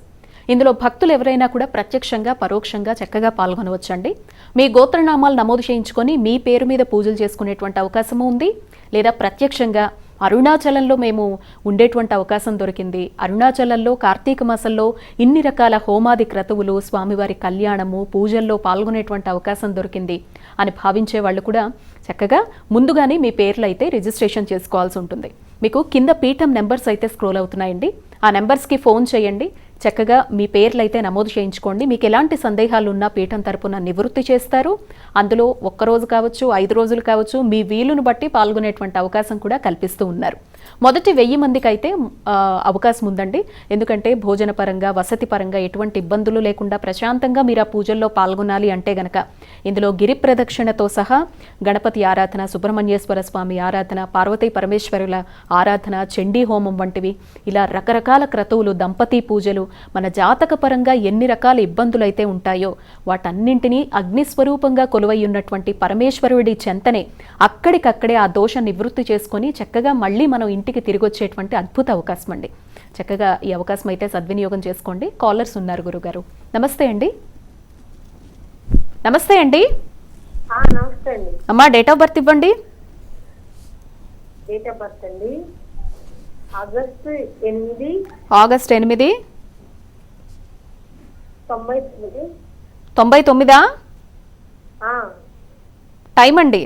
A: ఇందులో భక్తులు ఎవరైనా కూడా ప్రత్యక్షంగా పరోక్షంగా చక్కగా పాల్గొనవచ్చండి. మీ గోత్రనామాలు నమోదు చేయించుకొని మీ పేరు మీద పూజలు చేసుకునేటువంటి అవకాశము ఉంది. లేదా ప్రత్యక్షంగా అరుణాచలంలో మేము ఉండేటువంటి అవకాశం దొరికింది, అరుణాచలంలో కార్తీక మాసంలో ఇన్ని రకాల హోమాది క్రతువులు, స్వామివారి కళ్యాణము, పూజల్లో పాల్గొనేటువంటి అవకాశం దొరికింది అని భావించే వాళ్ళు కూడా చక్కగా ముందుగానే మీ పేర్లు అయితే రిజిస్ట్రేషన్ చేసుకోవాల్సి ఉంటుంది. మీకు కింద పీఠం నెంబర్స్ అయితే స్క్రోల్ అవుతున్నాయండి. ఆ నెంబర్స్కి ఫోన్ చేయండి. చక్కగా మీ పేర్లు అయితే నమోదు చేయించుకోండి. మీకు ఎలాంటి సందేహాలు ఉన్నా పీఠం తరపున నివృత్తి చేస్తారు. అందులో ఒక్కరోజు కావచ్చు, 5 రోజులు కావచ్చు, మీ వీలును బట్టి పాల్గొనేటువంటి అవకాశం కూడా కల్పిస్తూ ఉన్నారు. మొదటి 1000 మందికి అయితే అవకాశం ఉందండి. ఎందుకంటే భోజన పరంగా, వసతి పరంగా ఎటువంటి ఇబ్బందులు లేకుండా ప్రశాంతంగా మీరు ఆ పూజల్లో పాల్గొనాలి అంటే గనక ఇందులో గిరి ప్రదక్షిణతో సహా గణపతి ఆరాధన, సుబ్రహ్మణ్యేశ్వర స్వామి ఆరాధన, పార్వతీ పరమేశ్వరుల ఆరాధన, చండీ హోమం వంటివి ఇలా రకరకాల క్రతువులు, దంపతి పూజలు, మన జాతక పరంగా ఎన్ని రకాల ఇబ్బందులు అయితే ఉంటాయో వాటన్నింటినీ అగ్నిస్వరూపంగా కొలువై ఉన్నటువంటి పరమేశ్వరుడి చెంతనే అక్కడికక్కడే ఆ దోష నివృత్తి చేసుకొని చక్కగా మళ్ళీ మనం ఇంటికి తిరిగి వచ్చేటువంటి అద్భుత అవకాశం అండి. చక్కగా ఈ అవకాశం అయితే సద్వినియోగం చేసుకోండి. కాలర్స్ ఉన్నారు గురుగారు. నమస్తే అండి. నమస్తే అండి.
E: నమస్తే అండి.
A: అమ్మా, డేట్ ఆఫ్ బర్త్ ఇవ్వండి.
E: డేట్ ఆఫ్ బర్త్ అండి ఆగస్టు 8,
A: ఆగస్ట్ 8,
E: 99.
A: 99. టైం అండి?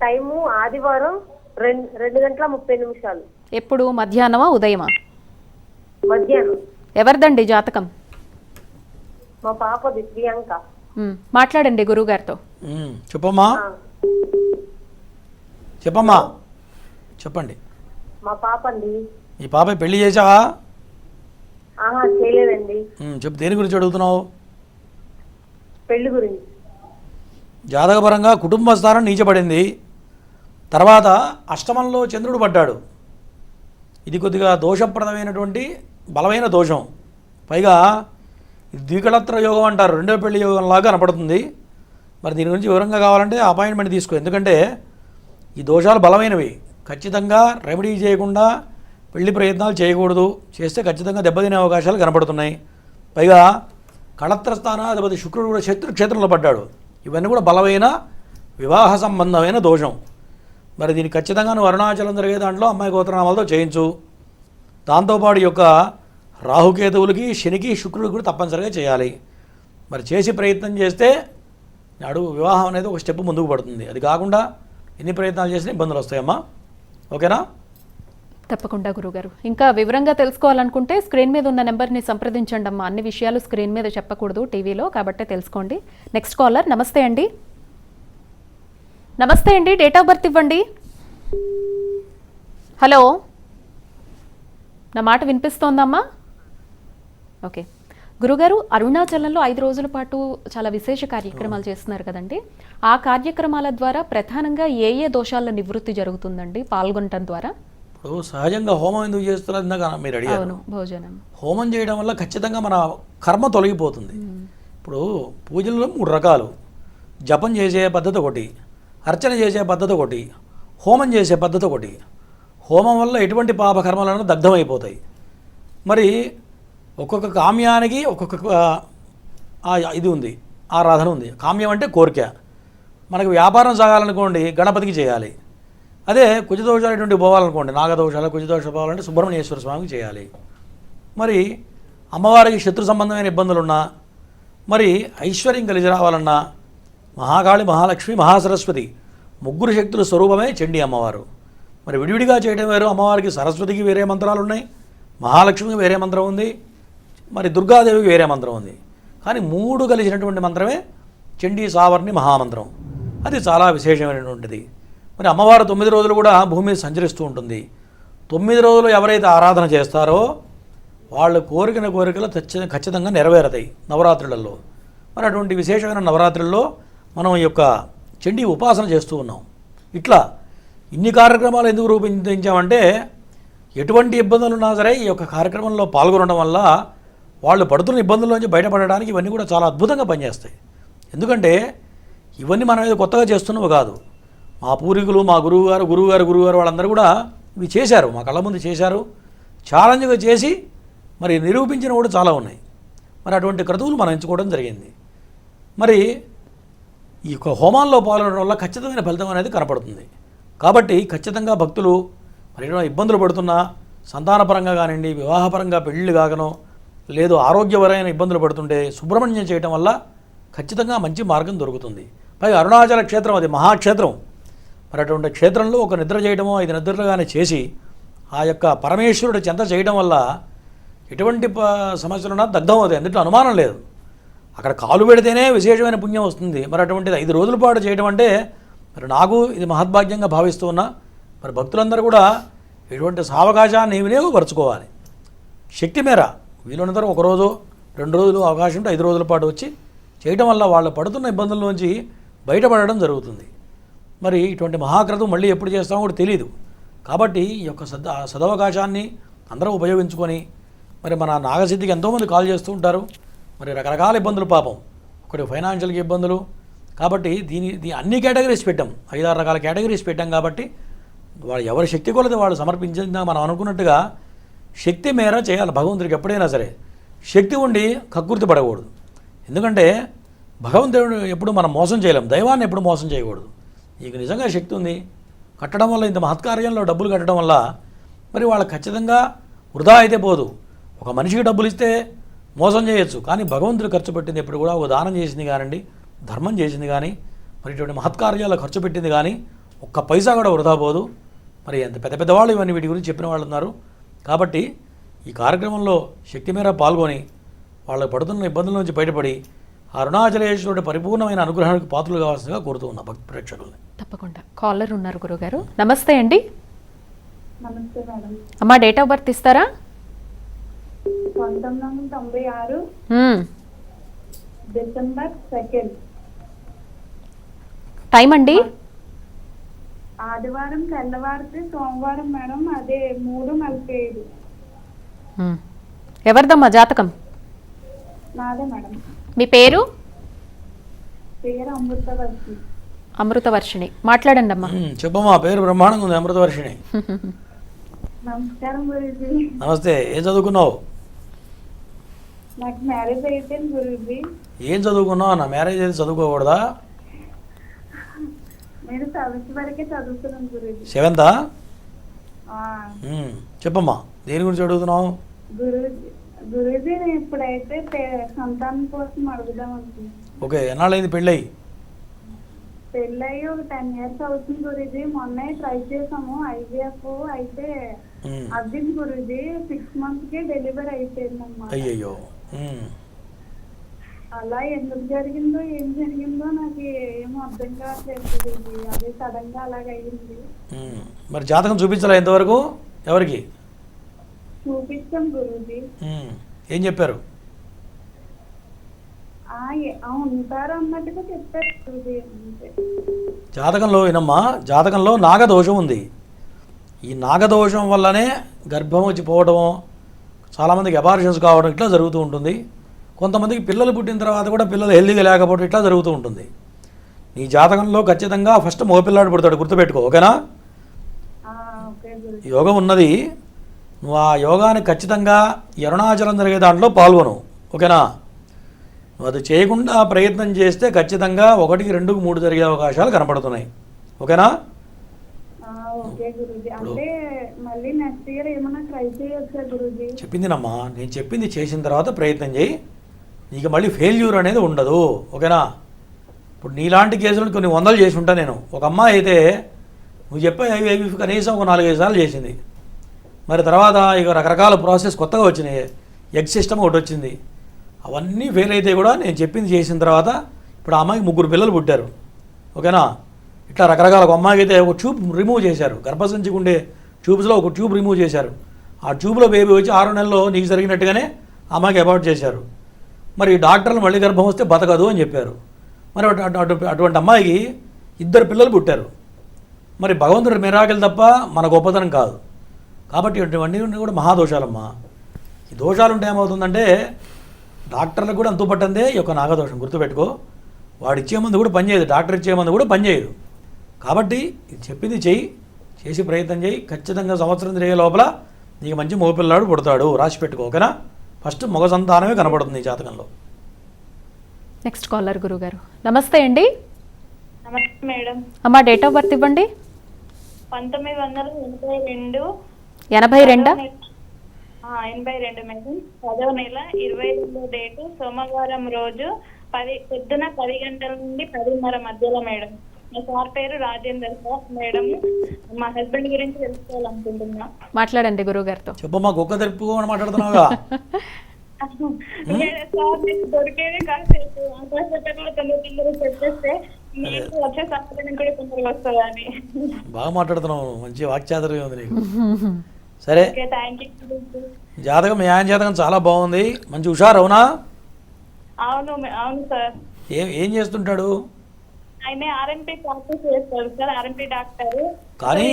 E: టైము ఆదివారం 2:30.
A: ఎప్పుడు? మధ్యాహ్నమా, ఉదయమా?
E: మధ్యాహ్నం.
A: ఎవరిదండి జాతకం?
E: మా పాపది ప్రియాంక.
A: మాట్లాడండి గురువుగారితో.
B: చెప్పమ్మా. చెప్పమ్మా, చెప్పండి.
E: మా పాప అండి.
B: ఈ పాప పెళ్లి చేసావా?
E: చేయలేదండి.
B: చెప్పు, దేని గురించి అడుగుతున్నావు?
E: పెళ్లి గురించి.
B: జాతకపరంగా కుటుంబ స్థానం నీచబడింది. తర్వాత అష్టమంలో చంద్రుడు పడ్డాడు. ఇది కొద్దిగా దోషప్రదమైనటువంటి బలమైన దోషం. పైగా ఇది ద్వికళత్ర యోగం అంటారు, రెండో పెళ్లి యోగంలాగా కనపడుతుంది. మరి దీని గురించి వివరంగా కావాలంటే అపాయింట్మెంట్ తీసుకో. ఎందుకంటే ఈ దోషాలు బలమైనవి. ఖచ్చితంగా రెమెడీ చేయకుండా పెళ్లి ప్రయత్నాలు చేయకూడదు. చేస్తే ఖచ్చితంగా దెబ్బతినే అవకాశాలు కనపడుతున్నాయి. పైగా కళత్ర స్థానాధిపతి శుక్రుడు కూడా శత్రుక్షేత్రంలో పడ్డాడు. ఇవన్నీ కూడా బలమైన వివాహ సంబంధమైన దోషం. మరి దీన్ని ఖచ్చితంగా నువ్వు అరుణాచలం జరిగే దాంట్లో అమ్మాయి గోత్రనామాలతో చేయించు. దాంతోపాటు ఈ యొక్క రాహుకేతువులకి, శనికి, శుక్రుడికి కూడా తప్పనిసరిగా చేయాలి. మరి చేసి ప్రయత్నం చేస్తే నాడు వివాహం అనేది ఒక స్టెప్ ముందుకు పడుతుంది. అది కాకుండా ఎన్ని ప్రయత్నాలు చేసినా ఇబ్బందులు వస్తాయమ్మా. ఓకేనా?
A: తప్పకుండా గురుగారు. ఇంకా వివరంగా తెలుసుకోవాలనుకుంటే స్క్రీన్ మీద ఉన్న నెంబర్ని సంప్రదించండి అమ్మా. అన్ని విషయాలు స్క్రీన్ మీద చెప్పకూడదు టీవీలో, కాబట్టి తెలుసుకోండి. Next caller. నమస్తే అండి. నమస్తే అండి. డేట్ ఆఫ్ బర్త్ ఇవ్వండి. హలో, నా మాట వినిపిస్తోందమ్మా? ఓకే గురుగారు, అరుణాచలంలో 5 రోజుల పాటు చాలా విశేష కార్యక్రమాలు చేస్తున్నారు కదండి. ఆ కార్యక్రమాల ద్వారా ప్రధానంగా ఏ ఏ దోషాల నివృత్తి జరుగుతుందండి పాల్గొనటం ద్వారా?
B: ఇప్పుడు సహజంగా హోమం ఎందుకు చేస్తున్నారు ఇందాక మీరు అడిగారు.
A: అవును, భోజనం.
B: హోమం చేయడం వల్ల ఖచ్చితంగా మన కర్మ తొలగిపోతుంది. ఇప్పుడు పూజల్లో 3 రకాలు. జపం చేసే పద్ధతి ఒకటి, అర్చన చేసే పద్ధతి ఒకటి, హోమం చేసే పద్ధతి ఒకటి. హోమం వల్ల ఎటువంటి పాపకర్మలను దగ్ధమైపోతాయి. మరి ఒక్కొక్క కామ్యానికి ఒక్కొక్క ఇది ఉంది, ఆరాధన ఉంది. కామ్యం అంటే కోరిక. మనకు వ్యాపారం సాగాలనుకోండి గణపతికి చేయాలి. అదే కుజదోషాలు ఎటువంటి పోవాలనుకోండి, నాగదోషాలు, కుజదోషాలు పోవాలంటే సుబ్రహ్మణ్యేశ్వర స్వామికి చేయాలి. మరి అమ్మవారికి శత్రు సంబంధమైన ఇబ్బందులున్నా, మరి ఐశ్వర్యం కలిసి రావాలన్నా మహాకాళి, మహాలక్ష్మి, మహాసరస్వతి 3 శక్తుల స్వరూపమే చండీ అమ్మవారు. మరి విడివిడిగా చేయడం వేరు. అమ్మవారికి సరస్వతికి వేరే మంత్రాలు ఉన్నాయి, మహాలక్ష్మికి వేరే మంత్రం ఉంది, మరి దుర్గాదేవికి వేరే మంత్రం ఉంది. కానీ 3 కలిసినటువంటి మంత్రమే చండీ సావర్ణి మహామంత్రం. అది చాలా విశేషమైనటువంటిది. మరి అమ్మవారు 9 రోజులు కూడా భూమి మీద సంచరిస్తూ ఉంటుంది. 9 రోజులు ఎవరైతే ఆరాధన చేస్తారో వాళ్ళు కోరికలు ఖచ్చితంగా నెరవేరుతాయి నవరాత్రులలో. మరి అటువంటి విశేషమైన నవరాత్రుల్లో మనం ఈ యొక్క చండీ ఉపాసన చేస్తూ ఉన్నాం. ఇట్లా ఇన్ని కార్యక్రమాలు ఎందుకు రూపొందించామంటే ఎటువంటి ఇబ్బందులు ఉన్నా సరే ఈ యొక్క కార్యక్రమంలో పాల్గొనడం వల్ల వాళ్ళు పడుతున్న ఇబ్బందుల నుంచి బయటపడడానికి ఇవన్నీ కూడా చాలా అద్భుతంగా పనిచేస్తాయి. ఎందుకంటే ఇవన్నీ మనం ఏదో కొత్తగా చేస్తున్నవి కాదు. మా పూర్వీకులు, మా గురువుగారు వాళ్ళందరూ కూడా ఇవి చేశారు, మా కళ్ళ ముందు చేశారు, ఛాలెంజ్గా చేసి మరి నిరూపించిన కూడా చాలా ఉన్నాయి. మరి అటువంటి క్రతువులు మనం ఎంచుకోవడం జరిగింది. మరి ఈ యొక్క హోమాల్లో పాల్గొనడం వల్ల ఖచ్చితమైన ఫలితం అనేది కనపడుతుంది. కాబట్టి ఖచ్చితంగా భక్తులు మరి ఏమైనా ఇబ్బందులు పడుతున్నా, సంతానపరంగా కానివ్వండి, వివాహపరంగా పెళ్ళిళ్ళు కాకనో, లేదు ఆరోగ్యపరమైన ఇబ్బందులు పడుతుంటే సుబ్రహ్మణ్యం చేయటం వల్ల ఖచ్చితంగా మంచి మార్గం దొరుకుతుంది. పైగా అరుణాచల క్షేత్రం అది మహాక్షేత్రం. మరి అటువంటి క్షేత్రంలో ఒక నిద్ర చేయడమో 5 నిద్రలు కానీ చేసి ఆ యొక్క పరమేశ్వరుడు చెంత చేయడం వల్ల ఎటువంటి సమస్యలున్నా దగ్ధం అవుతాయి, అందులో అనుమానం లేదు. అక్కడ కాలు పెడితేనే విశేషమైన పుణ్యం వస్తుంది. మరి అటువంటిది 5 రోజుల పాటు చేయడం అంటే మరి నాకు ఇది మహద్భాగ్యంగా భావిస్తూ ఉన్నా. మరి భక్తులందరూ కూడా ఇటువంటి సావకాశాన్ని వినియోగపరచుకోవాలి. శక్తి మేర వీలున్నంత 1 రోజు 2 రోజులు అవకాశం ఉంటే 5 రోజుల పాటు వచ్చి చేయడం వల్ల వాళ్ళు పడుతున్న ఇబ్బందుల్లోంచి బయటపడడం జరుగుతుంది. మరి ఇటువంటి మహాక్రతం మళ్ళీ ఎప్పుడు చేస్తామో కూడా తెలియదు. కాబట్టి ఈ యొక్క సదవకాశాన్ని అందరూ ఉపయోగించుకొని మరి మన నాగసిద్ధికి ఎంతోమంది కాల్ చేస్తూ ఉంటారు. మరి రకరకాల ఇబ్బందులు పాపం, ఒకటి ఫైనాన్షియల్గా ఇబ్బందులు. కాబట్టి దీని అన్ని కేటగిరీస్ పెట్టాం, 5-6 రకాల కేటగిరీస్ పెట్టాం. కాబట్టి వాళ్ళు ఎవరి శక్తి కొలది వాళ్ళు సమర్పించిందా మనం అనుకున్నట్టుగా శక్తి మేర చేయాలి. భగవంతుడికి ఎప్పుడైనా సరే శక్తి ఉండి కక్కుర్తి పడకూడదు. ఎందుకంటే భగవంతుడు ఎప్పుడు మనం మోసం చేయలేం, దైవాన్ని ఎప్పుడు మోసం చేయకూడదు. నీకు నిజంగా శక్తి ఉంది, కట్టడం వల్ల ఇంత మహత్కార్యంలో డబ్బులు కట్టడం వల్ల మరి వాళ్ళకి ఖచ్చితంగా వృధా అయితే పోదు. ఒక మనిషికి డబ్బులు ఇస్తే మోసం చేయొచ్చు, కానీ భగవంతుడు ఖర్చు పెట్టింది ఎప్పుడు కూడా ఒక దానం చేసింది కానివ్వండి, ధర్మం చేసింది కానీ, మరి ఇటువంటి మహత్కార్యాలు ఖర్చు పెట్టింది కానీ ఒక్క పైసా కూడా వృధా పోదు. మరి ఎంత పెద్ద పెద్దవాళ్ళు ఇవన్నీ వీటి గురించి చెప్పిన వాళ్ళు ఉన్నారు. కాబట్టి ఈ కార్యక్రమంలో శక్తి మేర పాల్గొని వాళ్ళకు పడుతున్న ఇబ్బందుల నుంచి బయటపడి అరుణాచలేశ్వరుడి పరిపూర్ణమైన అనుగ్రహానికి పాత్రలు కావాల్సిందిగా కోరుతూ ఉన్నా భక్తి ప్రేక్షకుల్ని.
A: తప్పకుండా. కాలర్ ఉన్నారు గురుగారు. నమస్తే అండి.
D: నమస్తే మేడం.
A: అమ్మా డేట్ ఆఫ్ బర్త్ ఇస్తారా?
D: 1996 డిసెంబర్ 2
A: టైం అండి?
D: ఆదివారం తెల్లవారితే సోమవారం మేడం. అదే 3:45.
A: ఎవరిదమ్మా జాతకం?
D: నాదే మేడం.
A: మీ పేరు?
D: పేరు అమృతవర్షిణి.
A: అమృతవర్షిణి. మాట్లాడండి అమ్మా.
B: చెప్పమ్మా, పేరు బ్రహ్మాండంగా ఉంది, అమృతవర్షిణి.
D: నమస్కారం గురూజీ.
B: నమస్తే. ఏం చదువుకున్నావు?
D: నాకు మ్యారేజ్ అయిపోయింది గురూజీ.
B: ఏం చదువుకున్నావు? నా మ్యారేజ్ అయితే చదువుకోకూడదా?
D: నేను 7th వరకే చదువుతున్నాను గురూజీ.
B: 7th? చెప్పమ్మా, దేని గురించి అడుగుతున్నావు?
D: గురూజీ నేను ఇప్పుడైతే సంతానం కోసం అడుగుదాం అనుకుంటున్నాను.
B: ఓకే. ఎన్నాళ్ళైంది పెళ్ళయి?
D: పెళ్ళయి ఒక 10 years అవుతుంది గురూజీ. మొన్నే ట్రై చేసాము IVF, అయితే అవ్వింది గురూజీ. 6 months కే డెలివరీ అయిపోయింది అన్నమాట.
B: అయ్యయ్యో.
D: అలా ఎందుకు జరిగిందో ఏం జరిగిందో నాకు ఏమో అర్థం కావట్లేదు గురూజీ. అదే సడన్ గా అలాగ అయ్యింది.
B: మరి జాతకం చూపించాలా ఇంతవరకు? ఎవరికి
D: చూపించాం గురూజీ.
B: ఏం చెప్పారు?
D: ఉంటారు అన్నట్టుగా చెప్పారు గురూజీ.
B: జాతకంలో వినమ్మా, జాతకంలో నాగదోషం ఉంది. ఈ నాగదోషం వల్లనే గర్భం వచ్చి పోవడం, చాలామందికి అబార్షన్స్ కావడం ఇట్లా జరుగుతూ ఉంటుంది. కొంతమందికి పిల్లలు పుట్టిన తర్వాత కూడా పిల్లలు హెల్దీగా లేకపోవడం ఇట్లా జరుగుతూ ఉంటుంది. నీ జాతకంలో ఖచ్చితంగా ఫస్ట్ మగపిల్లాడు పుడతాడు, గుర్తుపెట్టుకో. ఓకేనా? యోగం ఉన్నది. నువ్వు ఆ యోగానికి ఖచ్చితంగా అరుణాచలం జరిగే దాంట్లో పాల్గొను. ఓకేనా? నువ్వు అది చేయకుండా ప్రయత్నం చేస్తే ఖచ్చితంగా 1, 2, 3 జరిగే అవకాశాలు కనపడుతున్నాయి. ఓకేనా? చెప్పిందినమ్మా, నేను చెప్పింది చేసిన తర్వాత ప్రయత్నం చేయి, నీకు మళ్ళీ ఫెయిల్యూర్ అనేది ఉండదు. ఓకేనా? ఇప్పుడు నీలాంటి కేసులు కొన్ని వందలు చేసి ఉంటా నేను. ఒక అమ్మాయి అయితే నువ్వు చెప్పే IVF కనీసం ఒక 4-5 సార్లు చేసింది. మరి తర్వాత ఇక రకరకాల ప్రాసెస్ కొత్తగా వచ్చినాయి, ఎగ్ సిస్టమ్ ఒకటి వచ్చింది. అవన్నీ ఫెయిల్ అయితే కూడా నేను చెప్పింది చేసిన తర్వాత ఇప్పుడు ఆ అమ్మాయికి 3 పిల్లలు పుట్టారు. ఓకేనా? ఇట్లా రకరకాల ఒక అమ్మాయికి అయితే ఒక ట్యూబ్ రిమూవ్ చేశారు, గర్భసంచికి ఉండే ట్యూబ్స్లో ఒక ట్యూబ్ రిమూవ్ చేశారు. ఆ ట్యూబ్లో బేబీ వచ్చి 6 నెలల్లో నీకు జరిగినట్టుగానే ఆ అమ్మాయికి అబార్ట్ చేశారు. మరి డాక్టర్లు మళ్ళీ గర్భం వస్తే బతకదు అని చెప్పారు. మరి అటువంటి అమ్మాయికి 2 పిల్లలు పుట్టారు. మరి భగవంతుడి మిరాకిల్ తప్ప మన గొప్పతనం కాదు. కాబట్టి ఇవన్నీ కూడా మహాదోషాలమ్మా. ఈ దోషాలు ఉంటే ఏమవుతుందంటే డాక్టర్లకు కూడా అంతు పట్టందే ఈ యొక్క నాగదోషం. గుర్తుపెట్టుకో, వాడు ఇచ్చే మందు కూడా పనిచేయదు, డాక్టర్ ఇచ్చే మందు కూడా పనిచేయదు. కాబట్టి ఇది చెప్పింది చెయ్యి, చేసి ప్రయత్నం చేయి. ఖచ్చితంగా సంవత్సరం తిరిగే లోపల నీకు మంచి మగపిల్లాడు పుడతాడు, రాసి పెట్టుకో. ఓకేనా? ఫస్ట్ మగ సంతానమే కనపడుతుంది ఈ జాతకంలో.
A: నెక్స్ట్ కాలర్ గురుగారు. నమస్తే అండి.
E: నమస్తే మేడం.
A: అమ్మా డేట్ ఆఫ్ బర్త్ ఇవ్వండి.
E: 1982.
A: 82?
E: 82 మేడం. 10వ నెల 22వ డేటు సోమవారం రోజు పొద్దున 10 గంటల నుండి 10:30 మధ్యలో మేడం.
F: మా సార్ పేరు రాజేందర్ సార్. మేడం, మా హస్బెండ్ గురించి తెలుసుకోవాలనుకుంటున్నా.
A: మాట్లాడండి గురువుగారితో.
B: చెప్పమ్మా, కుక్క తెరుపుకోమని మాట్లాడుతున్నావుగా.
F: సార్ మీకు దొరికేదే కాసేపు ఆకాశంలో తొందరగా చెప్పేస్తే మీకు వచ్చే సమాధానం కూడా తొందరగా వస్తుందా అని.
B: బాగా మాట్లాడుతున్నావు, మంచి వాక్చాతుర్యం ఉంది నీకు. సరే,
F: ఓకే, థ్యాంక్ యూ.
B: జాతకం మీ ఆయన జాతకం చాలా బాగుంది, మంచి హుషారు, అవునా?
F: అవును అవును సార్.
B: ఏం చేస్తుంటాడు?
F: ఆయన ఆర్ఎంపీ ప్రాక్టీస్ చేస్తాడు సార్, ఆర్ఎంపీ డాక్టర్.
B: కానీ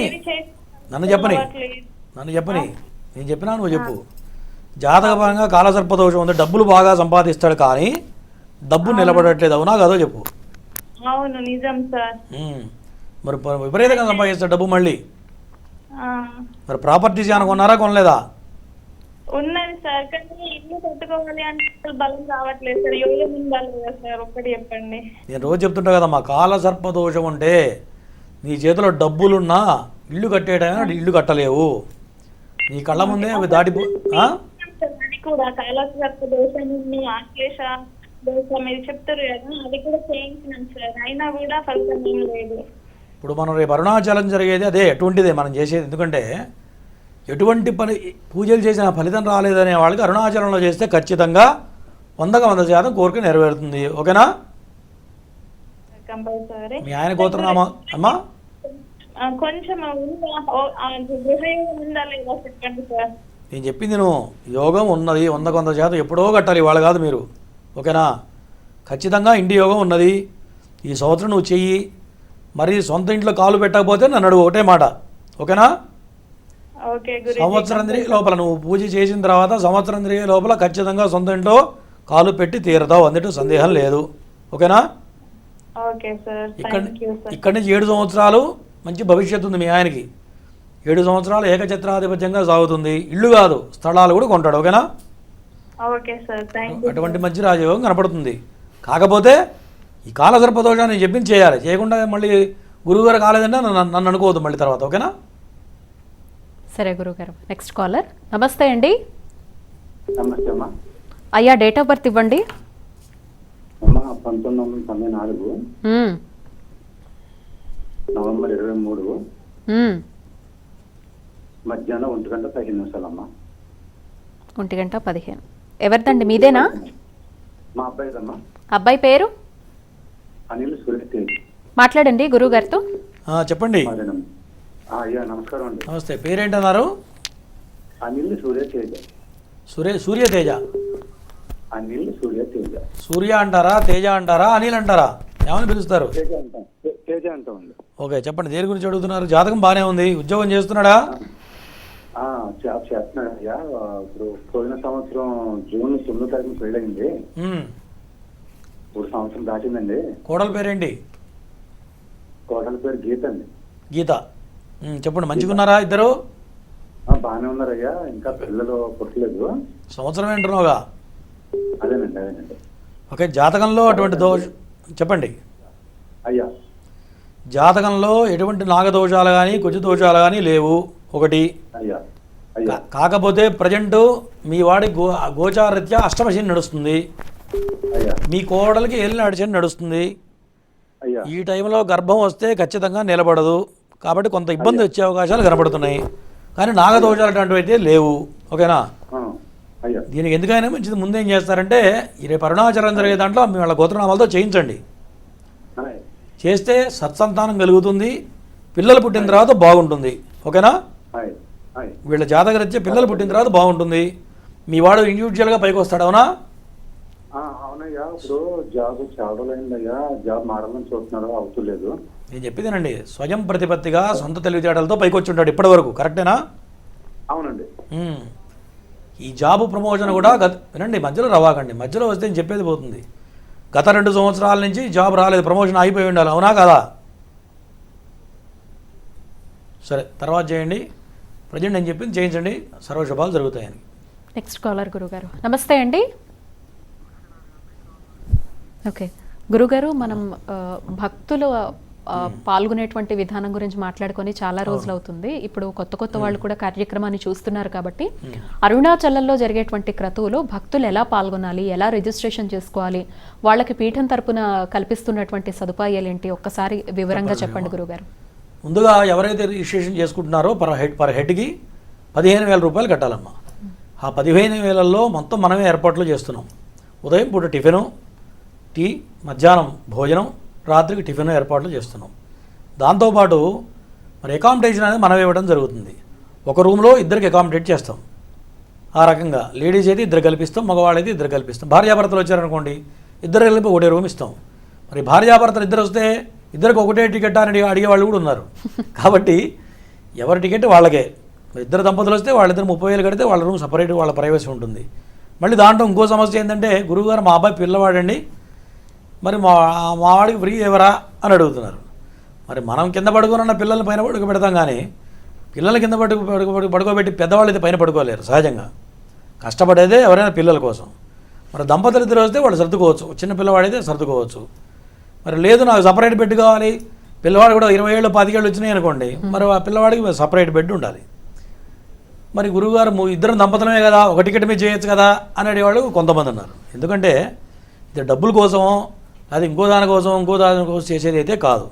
B: నన్ను చెప్పని నేను చెప్పినా నువ్వు చెప్పు. జాతకపరంగా కాలసర్పదోషం ఉంది, డబ్బులు బాగా సంపాదిస్తాడు కానీ డబ్బు నిలబడట్లేదు, అవునా కాదో చెప్పు.
F: అవును నిజం సార్.
B: మరి విపరీతంగా సంపాదిస్తాడు డబ్బు. మళ్ళీ మరి ప్రాపర్టీస్ ఏమైనా కొన్నారా, కొనలేదా?
F: ఉన్నది సార్, కానీ ఇల్లు కట్టుకోవాలి అంటే బలం రావట్లేదు సార్. యోగం ఉండాలి కదా సార్, ఒక్కటి చెప్పండి.
B: నేను రోజు చెప్తుంటా కదమ్మా, కాలసర్పదోషం అంటే నీ చేతిలో డబ్బులున్నా ఇల్లు కట్టేయడానికి ఇల్లు కట్టలేవు. నీ కళ్ళ ముందే అవి దాటిపో.
F: అది కూడా కాలసర్ప దోషం, ఆశ్లేష దోషం ఇది చెప్తారు కదా, అది కూడా చేయించినాం సార్, అయినా కూడా ఫలితం ఏం లేదు.
B: ఇప్పుడు మనం రేపు అరుణాచలం జరిగేది అదే, ఎటువంటిదే మనం చేసేది. ఎందుకంటే ఎటువంటి పని పూజలు చేసిన ఫలితం రాలేదనే వాళ్ళకి అరుణాచలంలో చేస్తే ఖచ్చితంగా 100% కోరిక నెరవేరుతుంది. ఓకేనా?
F: కంపల్సరీ.
B: మీ ఆయన గోత్రనామా అమ్మా?
F: కొంచెం గృహయోగం ఉందా లేదా చెప్పండి సార్.
B: నేను చెప్పింది నువ్వు, యోగం ఉన్నది 100% ఎప్పుడో కట్టాలి, వాళ్ళు కాదు మీరు. ఓకేనా? ఖచ్చితంగా ఇంటి యోగం ఉన్నది. ఈ సంవత్సరం నువ్వు చెయ్యి. మరి సొంత ఇంట్లో కాలు పెట్టకపోతే నన్ను అడుగు, ఒకటే మాట. ఓకేనా? సంవత్సరం తిరిగే లోపల నువ్వు పూజ చేసిన తర్వాత సంవత్సరం తిరిగే లోపల ఖచ్చితంగా సొంత ఇంట్లో కాలు పెట్టి తీరతావు, అందులో సందేహం లేదు. ఓకేనా? ఇక్కడి నుంచి 7 సంవత్సరాలు మంచి భవిష్యత్తు ఉంది మీ ఆయనకి. 7 సంవత్సరాలు ఏకఛత్రాధిపత్యంగా సాగుతుంది. ఇల్లు కాదు, స్థలాలు కూడా కొంటాడు. ఓకేనా? అటువంటి మంచి రాజయోగం కనపడుతుంది. కాకపోతే ఈ కాలసర్పదోషాన్ని నేను చెప్పింది చేయాలి, చేయకుండా మళ్ళీ గురువుగారు కాలేదంటే నన్ను అనుకోవద్దు మళ్ళీ తర్వాత. ఓకేనా?
A: సరే గురువుగారు. Next caller. నమస్తే అండి.
G: నమస్తే అమ్మా.
A: అయ్యా డేట్ ఆఫ్ బర్త్ ఇవ్వండి.
G: 1994 నవంబర్ 23 మధ్యాహ్నం 1:15 అమ్మా.
A: 1:15. ఎవరిదండి, మీదేనా?
G: మా అబ్బాయిదమ్మా.
A: అబ్బాయి పేరు?
G: అనిల్ సూర్యతేజ్.
A: మాట్లాడండి గురువు గారితో.
B: చెప్పండి.
G: అయ్యా నమస్కారం అండి.
B: నమస్తే. పేరేంటన్నారు?
G: అనిల్ సూర్యతేజ.
B: సూర్యతేజ.
G: అనిల్ సూర్యతేజ.
B: సూర్య అంటారా, తేజ అంటారా, అనిల్ అంటారా, ఏమని పిలుస్తారు?
G: తేజ అంటామండి.
B: ఓకే, చెప్పండి. దేని గురించి అడుగుతున్నారు? జాతకం బాగానే ఉంది. ఉద్యోగం చేస్తున్నాడా?
G: జాబ్ చేస్తున్నాడు అయ్యా. ఇప్పుడు పోయిన సంవత్సరం జూన్ 9వ తారీఖున పెళ్ళయింది. ఇప్పుడు సంవత్సరం దాటిందండి.
B: కోడల పేరేంటి?
G: కోడల పేరు గీత అండి.
B: గీత. చెప్పండి. మంచిగా ఉన్నారా ఇద్దరు?
G: బాగానే ఉన్నారయ్యా, ఇంకా పిల్లలు పుట్టలేదు.
B: సంవత్సరం ఏంటున్నావుగా?
G: అదేనండి.
B: ఓకే, జాతకంలో అటువంటి దోషం చెప్పండి
G: అయ్యా.
B: జాతకంలో ఎటువంటి నాగదోషాలు కానీ కుజ దోషాలు కానీ లేవు. ఒకటి.
G: అయ్యా.
B: కాకపోతే ప్రజెంట్ మీ వాడి గోచారరీత్యా అష్టమశని నడుస్తుంది. మీ కోడలికి ఏలినాటి శని నడుస్తుంది. ఈ టైంలో గర్భం వస్తే ఖచ్చితంగా నిలబడదు, కాబట్టి కొంత ఇబ్బంది వచ్చే అవకాశాలు కనబడుతున్నాయి. కానీ నాగదోషాలు అటువంటివి అయితే లేవు. ఓకేనా? దీనికి ఎందుకైనా మంచిది ముందేం చేస్తారంటే రేపు అరుణాచలం జరిగే దాంట్లో మీ వాళ్ళ గోత్రనామాలతో చేయించండి. చేస్తే సత్సంతానం కలుగుతుంది, పిల్లలు పుట్టిన తర్వాత బాగుంటుంది. ఓకేనా? వీళ్ళ జాతకరీత్యా పిల్లలు పుట్టిన తర్వాత బాగుంటుంది. మీ వాడు ఇండివిజువల్గా పైకి వస్తాడు. అవునా?
G: అవునయ్యా. ఇప్పుడు జాబ్ చావడలేదయ్యా, జాబ్ మారాలని చూస్తున్నారు, అవుతలేదు.
B: నేను చెప్పేదేనండి, స్వయం ప్రతిపత్తిగా సొంత తెలివితేటలతో పైకి వచ్చి ఉంటాడు ఇప్పటి వరకు. కరెక్టేనా?
G: అవునండి.
B: ఈ జాబ్ ప్రమోషన్ కూడా వినండి, మధ్యలో రవాకండి. మధ్యలో వస్తే నేను చెప్పేది పోతుంది. గత 2 సంవత్సరాల నుంచి జాబ్ రాలేదు, ప్రమోషన్ అయిపోయి ఉండాలి. అవునా కదా? సరే, తర్వాత చేయండి. ప్రజెంట్ నేను చెప్పింది చేయించండి, సర్వశుభాలు జరుగుతాయని.
A: నెక్స్ట్ కాలర్ గురుగారు. నమస్తే అండి. ఓకే గురుగారు, మనం భక్తుల పాల్గొనేటువంటి విధానం గురించి మాట్లాడుకొని చాలా రోజులు అవుతుంది. ఇప్పుడు కొత్త వాళ్ళు కూడా కార్యక్రమాన్ని చూస్తున్నారు కాబట్టి అరుణాచలంలో జరిగేటువంటి క్రతువులో భక్తులు ఎలా పాల్గొనాలి, ఎలా రిజిస్ట్రేషన్ చేసుకోవాలి, వాళ్ళకి పీఠం తరపున కల్పిస్తున్నటువంటి సదుపాయాలు ఏంటి ఒక్కసారి వివరంగా చెప్పండి గురుగారు.
B: ముందుగా ఎవరైతే రిజిస్ట్రేషన్ చేసుకుంటున్నారో పర్ హెడ్కి 15,000 రూపాయలు కట్టాలమ్మా. ఆ 15,000లో మొత్తం మనమే ఏర్పాట్లు చేస్తున్నాం. ఉదయం పూట టిఫిను, టీ, మధ్యాహ్నం భోజనం, రాత్రికి టిఫిన్ ఏర్పాట్లు చేస్తున్నాం. దాంతోపాటు మరి అకామిడేషన్ అనేది మనం ఇవ్వడం జరుగుతుంది. ఒక రూమ్లో ఇద్దరికి అకామిడేట్ చేస్తాం. ఆ రకంగా లేడీస్ అయితే ఇద్దరు కల్పిస్తాం, మగవాళ్ళైతే ఇద్దరు కల్పిస్తాం. భార్యాభర్తలు వచ్చారనుకోండి, ఇద్దరు కలిపి ఒకటే రూమ్ ఇస్తాం. మరి భార్యాభర్తలు ఇద్దరు వస్తే ఇద్దరికి ఒకటే టికెట్ అని అడిగేవాళ్ళు కూడా ఉన్నారు. కాబట్టి ఎవరి టికెట్ వాళ్ళకే. ఇద్దరు దంపతులు వస్తే వాళ్ళిద్దరు 30,000 కడితే వాళ్ళ రూమ్ సపరేట్, వాళ్ళ ప్రైవసీ ఉంటుంది. మళ్ళీ దాంట్లో ఇంకో సమస్య ఏంటంటే, గురువుగారు మా అబ్బాయి పిల్లవాడండి, మరి మా వాడికి ఫ్రీ ఎవరా అని అడుగుతున్నారు. మరి మనం కింద పడుకోనన్న పిల్లల్ని పైన పడుకోబెడతాం, కానీ పిల్లల్ని కింద పడుకోబెట్టి పెద్దవాళ్ళు అయితే పైన పడుకోలేరు. సహజంగా కష్టపడేదే ఎవరైనా పిల్లల కోసం. మరి దంపతులు ఇద్దరు వస్తే వాళ్ళు సర్దుకోవచ్చు, చిన్న పిల్లవాడైతే సర్దుకోవచ్చు. మరి లేదు నాకు సపరేట్ బెడ్ కావాలి, పిల్లవాడు కూడా 20 ఏళ్ళు 25 ఏళ్ళు వచ్చినాయి అనుకోండి, మరి ఆ పిల్లవాడికి సపరేట్ బెడ్ ఉండాలి. మరి గురువుగారు ఇద్దరు దంపతులమే కదా, ఒక టికెట్ మీద చేయొచ్చు కదా అని అడిగేవాళ్ళు కొంతమంది ఉన్నారు. ఎందుకంటే ఇది డబ్బుల కోసమో అది ఇంకో దానికోసం చేసేది అయితే కాదు.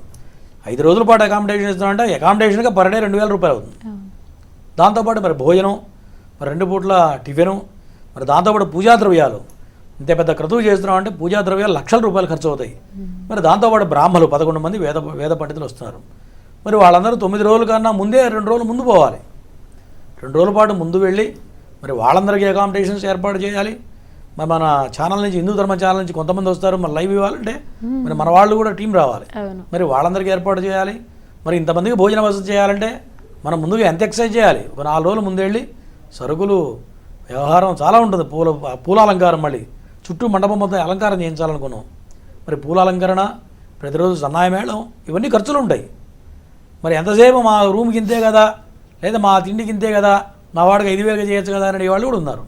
B: 5 రోజుల పాటు అకామిడేషన్ ఇస్తామంటే అకామిడేషన్గా పర్ డే 2,000 రూపాయలు అవుతుంది. దాంతోపాటు మరి భోజనం, మరి 2 పూట్ల టిఫిను, మరి దాంతోపాటు పూజా ద్రవ్యాలు. ఇంత పెద్ద క్రతువు చేస్తున్నామంటే పూజా ద్రవ్యాలు లక్షల రూపాయలు ఖర్చు అవుతాయి. మరి దాంతోపాటు బ్రాహ్మలు 11 మంది వేద పండితులు వస్తున్నారు. మరి వాళ్ళందరూ 9 రోజుల కన్నా ముందే 2 రోజులు ముందు పోవాలి. 2 రోజుల పాటు ముందు వెళ్ళి మరి వాళ్ళందరికీ అకామిడేషన్స్ ఏర్పాటు చేయాలి. మరి మన ఛానల్ నుంచి, హిందూ ధర్మ ఛానల్ నుంచి కొంతమంది వస్తారు, మరి లైవ్ ఇవ్వాలంటే మరి మన వాళ్ళు కూడా టీం రావాలి. మరి వాళ్ళందరికీ ఏర్పాటు చేయాలి. మరి ఇంతమందికి భోజన వసతి చేయాలంటే మనం ముందుగా ఎంత ఎక్సర్సైజ్ చేయాలి. ఒక 4 రోజులు ముందు వెళ్ళి సరుకులు వ్యవహారం చాలా ఉంటుంది. పూల అలంకారం, మళ్ళీ చుట్టూ మండపం మొత్తం అలంకారం చేయించాలనుకున్నాం. మరి పూల అలంకరణ, ప్రతిరోజు సన్నాయి మేళం, ఇవన్నీ ఖర్చులు ఉంటాయి. మరి ఎంతసేపు మా రూమ్కి ఇంతే కదా, లేదా మా తిండికి ఇంతే కదా, మా వాడికి 5,000 చేయొచ్చు కదా అనే వాళ్ళు కూడా ఉన్నారు.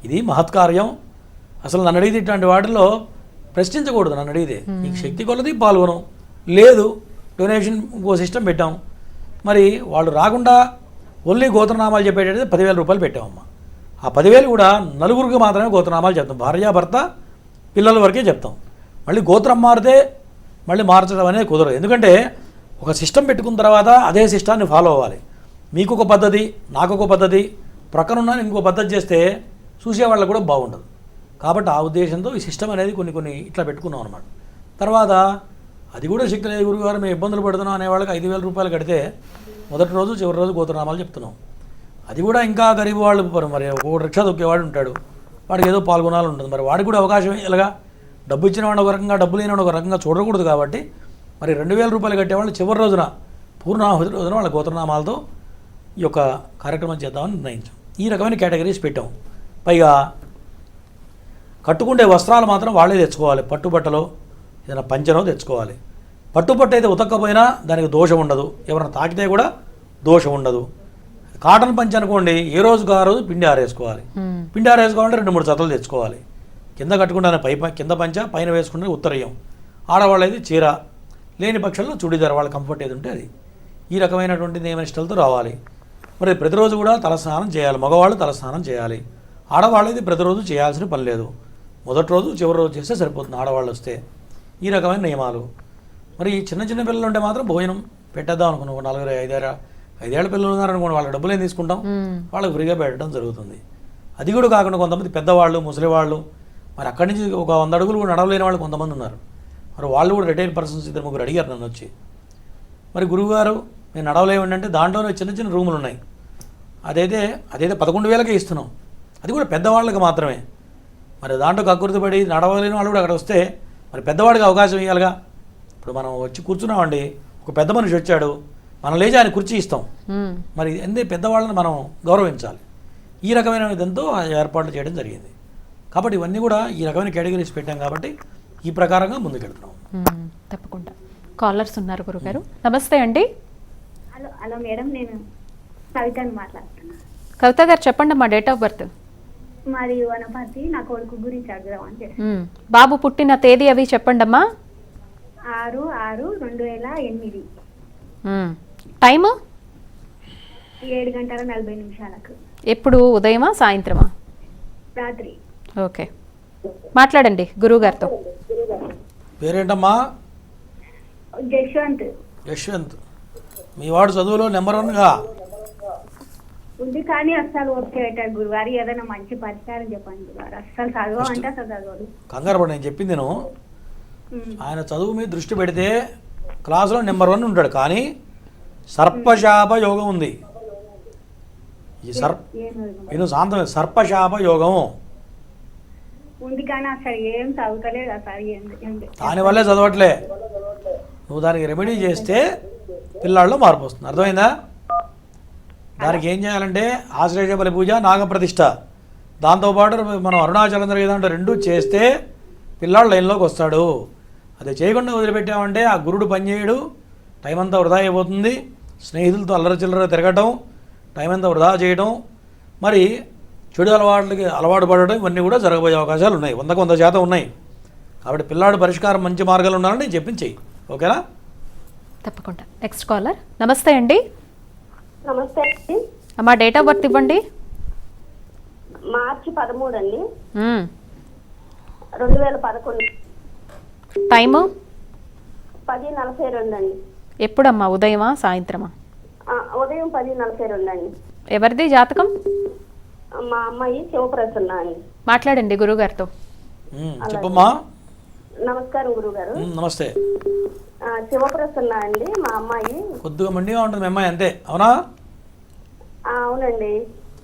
B: ఇది మహత్కార్యం. అసలు నన్ను అడిగితే ఇట్లాంటి వాటిల్లో ప్రశ్నించకూడదు. నన్ను అడిగితే నీకు శక్తి కొలది పాల్గొనం, లేదు డొనేషన్ ఇంకో సిస్టమ్ పెట్టాం. మరి వాళ్ళు రాకుండా ఓన్లీ గోత్రనామాలు చెప్పేటైతే 10,000 రూపాయలు పెట్టామమ్మా. ఆ 10,000 కూడా నలుగురికి మాత్రమే గోత్రనామాలు చెప్తాం. భార్యాభర్త పిల్లల వరకే చెప్తాం. మళ్ళీ గోత్రం మారితే మళ్ళీ మార్చడం అనేది కుదరదు. ఎందుకంటే ఒక సిస్టమ్ పెట్టుకున్న తర్వాత అదే సిస్టాన్ని ఫాలో అవ్వాలి. మీకు ఒక పద్ధతి, నాకు ఒక పద్ధతి, ప్రక్కనున్న ఇంకో పద్ధతి చేస్తే చూసేవాళ్ళకు కూడా బాగుండదు. కాబట్టి ఆ ఉద్దేశంతో ఈ సిస్టమ్ అనేది కొన్ని ఇట్లా పెట్టుకున్నాం అనమాట. తర్వాత అది కూడా శక్తి లేదు గురువుగారు, మేము ఇబ్బందులు పడుతున్నాం అనేవాళ్ళకి 5,000 రూపాయలు కడితే మొదటి రోజు చివరి రోజు గోత్రనామాలు చెప్తున్నాం. అది కూడా ఇంకా గరీబ్ వాళ్ళు, మరి ఒక రిక్షా దొక్కేవాడు ఉంటాడు, వాడికి ఏదో పాల్గొనాలని ఉంటుంది. మరి వాడికి కూడా అవకాశం ఇలాగా డబ్బు ఇచ్చిన వాడు ఒక రకంగా, డబ్బు లేని వాడు ఒక రకంగా చూడకూడదు. కాబట్టి మరి 2,000 రూపాయలు కట్టేవాళ్ళు చివరి రోజున, పూర్ణాహుతి రోజున వాళ్ళ గోత్రనామాలతో ఈ యొక్క కార్యక్రమం చేద్దామని నిర్ణయించాం. ఈ రకమైన కేటగిరీస్ పెట్టాం. పైగా కట్టుకుండే వస్త్రాలు మాత్రం వాళ్ళే తెచ్చుకోవాలి. పట్టుబట్టలో ఏదైనా పంచనో తెచ్చుకోవాలి. పట్టుబట్ట అయితే ఉతక్కపోయినా దానికి దోషం ఉండదు, ఎవరైనా తాకితే కూడా దోషం ఉండదు. కాటన్ పంచ అనుకోండి, ఏ రోజుకు ఆ రోజు పిండి ఆరేసుకోవాలి. పిండి ఆరేసుకోవాలంటే 2-3 జతలు తెచ్చుకోవాలి. కింద కట్టుకుంటే కింద పంచ, పైన వేసుకుంటే ఉత్తరీయం. ఆడవాళ్ళు అయితే చీర, లేని పక్షంలో చుడిదార్, వాళ్ళ కంఫర్ట్ ఏది ఉంటే అది. ఈ రకమైనటువంటి నియమనిష్టలతో రావాలి. మరి ప్రతిరోజు కూడా తలస్నానం చేయాలి. మగవాళ్ళు తలస్నానం చేయాలి. ఆడవాళ్ళు అయితే ప్రతిరోజు చేయాల్సిన పని లేదు. మొదటి రోజు చివరి రోజు చేస్తే సరిపోతుంది ఆడవాళ్ళు వస్తే. ఈ రకమైన నియమాలు. మరి చిన్న పిల్లలు ఉంటే మాత్రం భోజనం పెట్టేద్దాం అనుకున్నాం. 4-5 ఏళ్ళ పిల్లలు ఉన్నారనుకోండి, వాళ్ళకి డబ్బులు ఏం తీసుకుంటాం, వాళ్ళకి ఫ్రీగా పెట్టడం జరుగుతుంది. అది కూడా కాకుండా కొంతమంది పెద్దవాళ్ళు, ముసలి వాళ్ళు, మరి అక్కడి నుంచి ఒక 100 అడుగులు కూడా నడవలేని వాళ్ళు కొంతమంది ఉన్నారు. మరి వాళ్ళు కూడా రిటైర్డ్ పర్సన్స్ 2-3 అడిగారు నన్ను వచ్చి, మరి గురువుగారు మేము నడవలేమండి అంటే దాంట్లోనే చిన్న రూములు ఉన్నాయి. అదైతే 11,000కే ఇస్తున్నాం. అది కూడా పెద్దవాళ్ళకి మాత్రమే. మరి దాంట్లో కక్కుర్తి పడి నడవలేని వాళ్ళు కూడా అక్కడ వస్తే మరి పెద్దవాడికి అవకాశం ఇవ్వాలిగా. ఇప్పుడు మనం వచ్చి కూర్చున్నామండి, ఒక పెద్ద మనిషి వచ్చాడు, మనం లేచి ఆయన కుర్చీ ఇస్తాం. మరి ఎందుకు పెద్దవాళ్ళని మనం గౌరవించాలి. ఈ రకమైన విధంతో ఏర్పాట్లు చేయడం జరిగింది. కాబట్టి ఇవన్నీ కూడా ఈ రకమైన కేటగిరీస్ పెట్టాం కాబట్టి ఈ ప్రకారంగా ముందుకెళ్తున్నాం.
A: తప్పకుండా. కాలర్స్ ఉన్నారు గురుగారు. నమస్తే అండి.
E: హలో మేడం, నేను కవితని మాట్లాడుతున్నాను.
A: కవిత గారు చెప్పండి అమ్మా, డేట్ ఆఫ్ బర్త్.
E: మాది వనపర్తి. నా కొడుకు గురించి అడగదామని చెప్పి.
A: బాబు పుట్టిన తేదీ అవి చెప్పండి అమ్మా.
D: 6/6/2008
A: టైము
D: 7:40
A: ఎప్పుడు, ఉదయమా సాయంత్రమా?
D: రాత్రి.
A: ఓకే, మాట్లాడండి గురువుగారితో.
B: పేరేంటమ్మా?
D: జశ్వంత్.
B: యశ్వంత్. మీ వాడు చదువులో నెంబర్ 1గా
D: ఉంది కానీ అస్సలు ఓకే పెట్టారు గురుగారు. ఏదైనా మంచి పరిష్కారం చెప్పండి గురుగారు. అస్సలు చదవమంటే అసలు చదవదు.
B: కంగారు పడి నేను చెప్పింది నేను. ఆయన చదువు మీద దృష్టి పెడితే క్లాసులో నెంబర్ 1 ఉంటాడు. కానీ సర్పశాప యోగం ఉంది. ఈ నేను శాంతం సర్పశాప యోగం
D: ఉంది కానీ అసలు ఏం చదువుతలేదు అసలు.
B: దానివల్లే చదవట్లే. నువ్వు దానికి రెమెడీ చేస్తే పిల్లాళ్ళలో మార్పు వస్తుంది. అర్థమైందా? దానికి ఏం చేయాలంటే ఆశ్లేష బలి పూజ, నాగప్రతిష్ఠ, దాంతోపాటు మనం అరుణాచలం జరిగేదంటే 2 చేస్తే పిల్లాడు లైన్లోకి వస్తాడు. అది చేయకుండా వదిలిపెట్టామంటే ఆ గురుడు పనిచేయడు, టైం అంతా వృధా అయిపోతుంది. స్నేహితులతో అల్లరి చిల్లర తిరగటం, టైం అంతా వృధా చేయడం, మరి చెడు అలవాట్లకి అలవాటు పడడం, ఇవన్నీ కూడా జరగబోయే అవకాశాలు ఉన్నాయి. 100% ఉన్నాయి. కాబట్టి పిల్లాడు పరిష్కారం మంచి మార్గాలు ఉండాలని నేను చెప్పింది చెయ్యి. ఓకేనా?
A: తప్పకుండా. Next caller. నమస్తే అండి.
E: నమస్తే అండి.
A: అమ్మా డేట్ ఆఫ్ బర్త్ ఇవ్వండి.
E: మార్చి 13 అండి,
A: మ్మ్.
E: 2011.
A: టైము
E: 10:42 అండి.
A: ఎప్పుడమ్మా, ఉదయమా సాయంత్రమా?
E: ఉదయం 10:42 అండి.
A: ఎవరిది జాతకం?
E: మా అమ్మాయి శివప్రసన్న అండి.
A: మాట్లాడండి గురువుగారితో.
B: చెప్పమ్మా.
E: నమస్కారం గురుగారు.
B: నమస్తే.
E: శివప్రసన్న అండి మా అమ్మాయి.
B: కొద్దిగా మొండిగా ఉంటుంది మీ అమ్మాయి, అంతే అవునా?
E: అవునండి.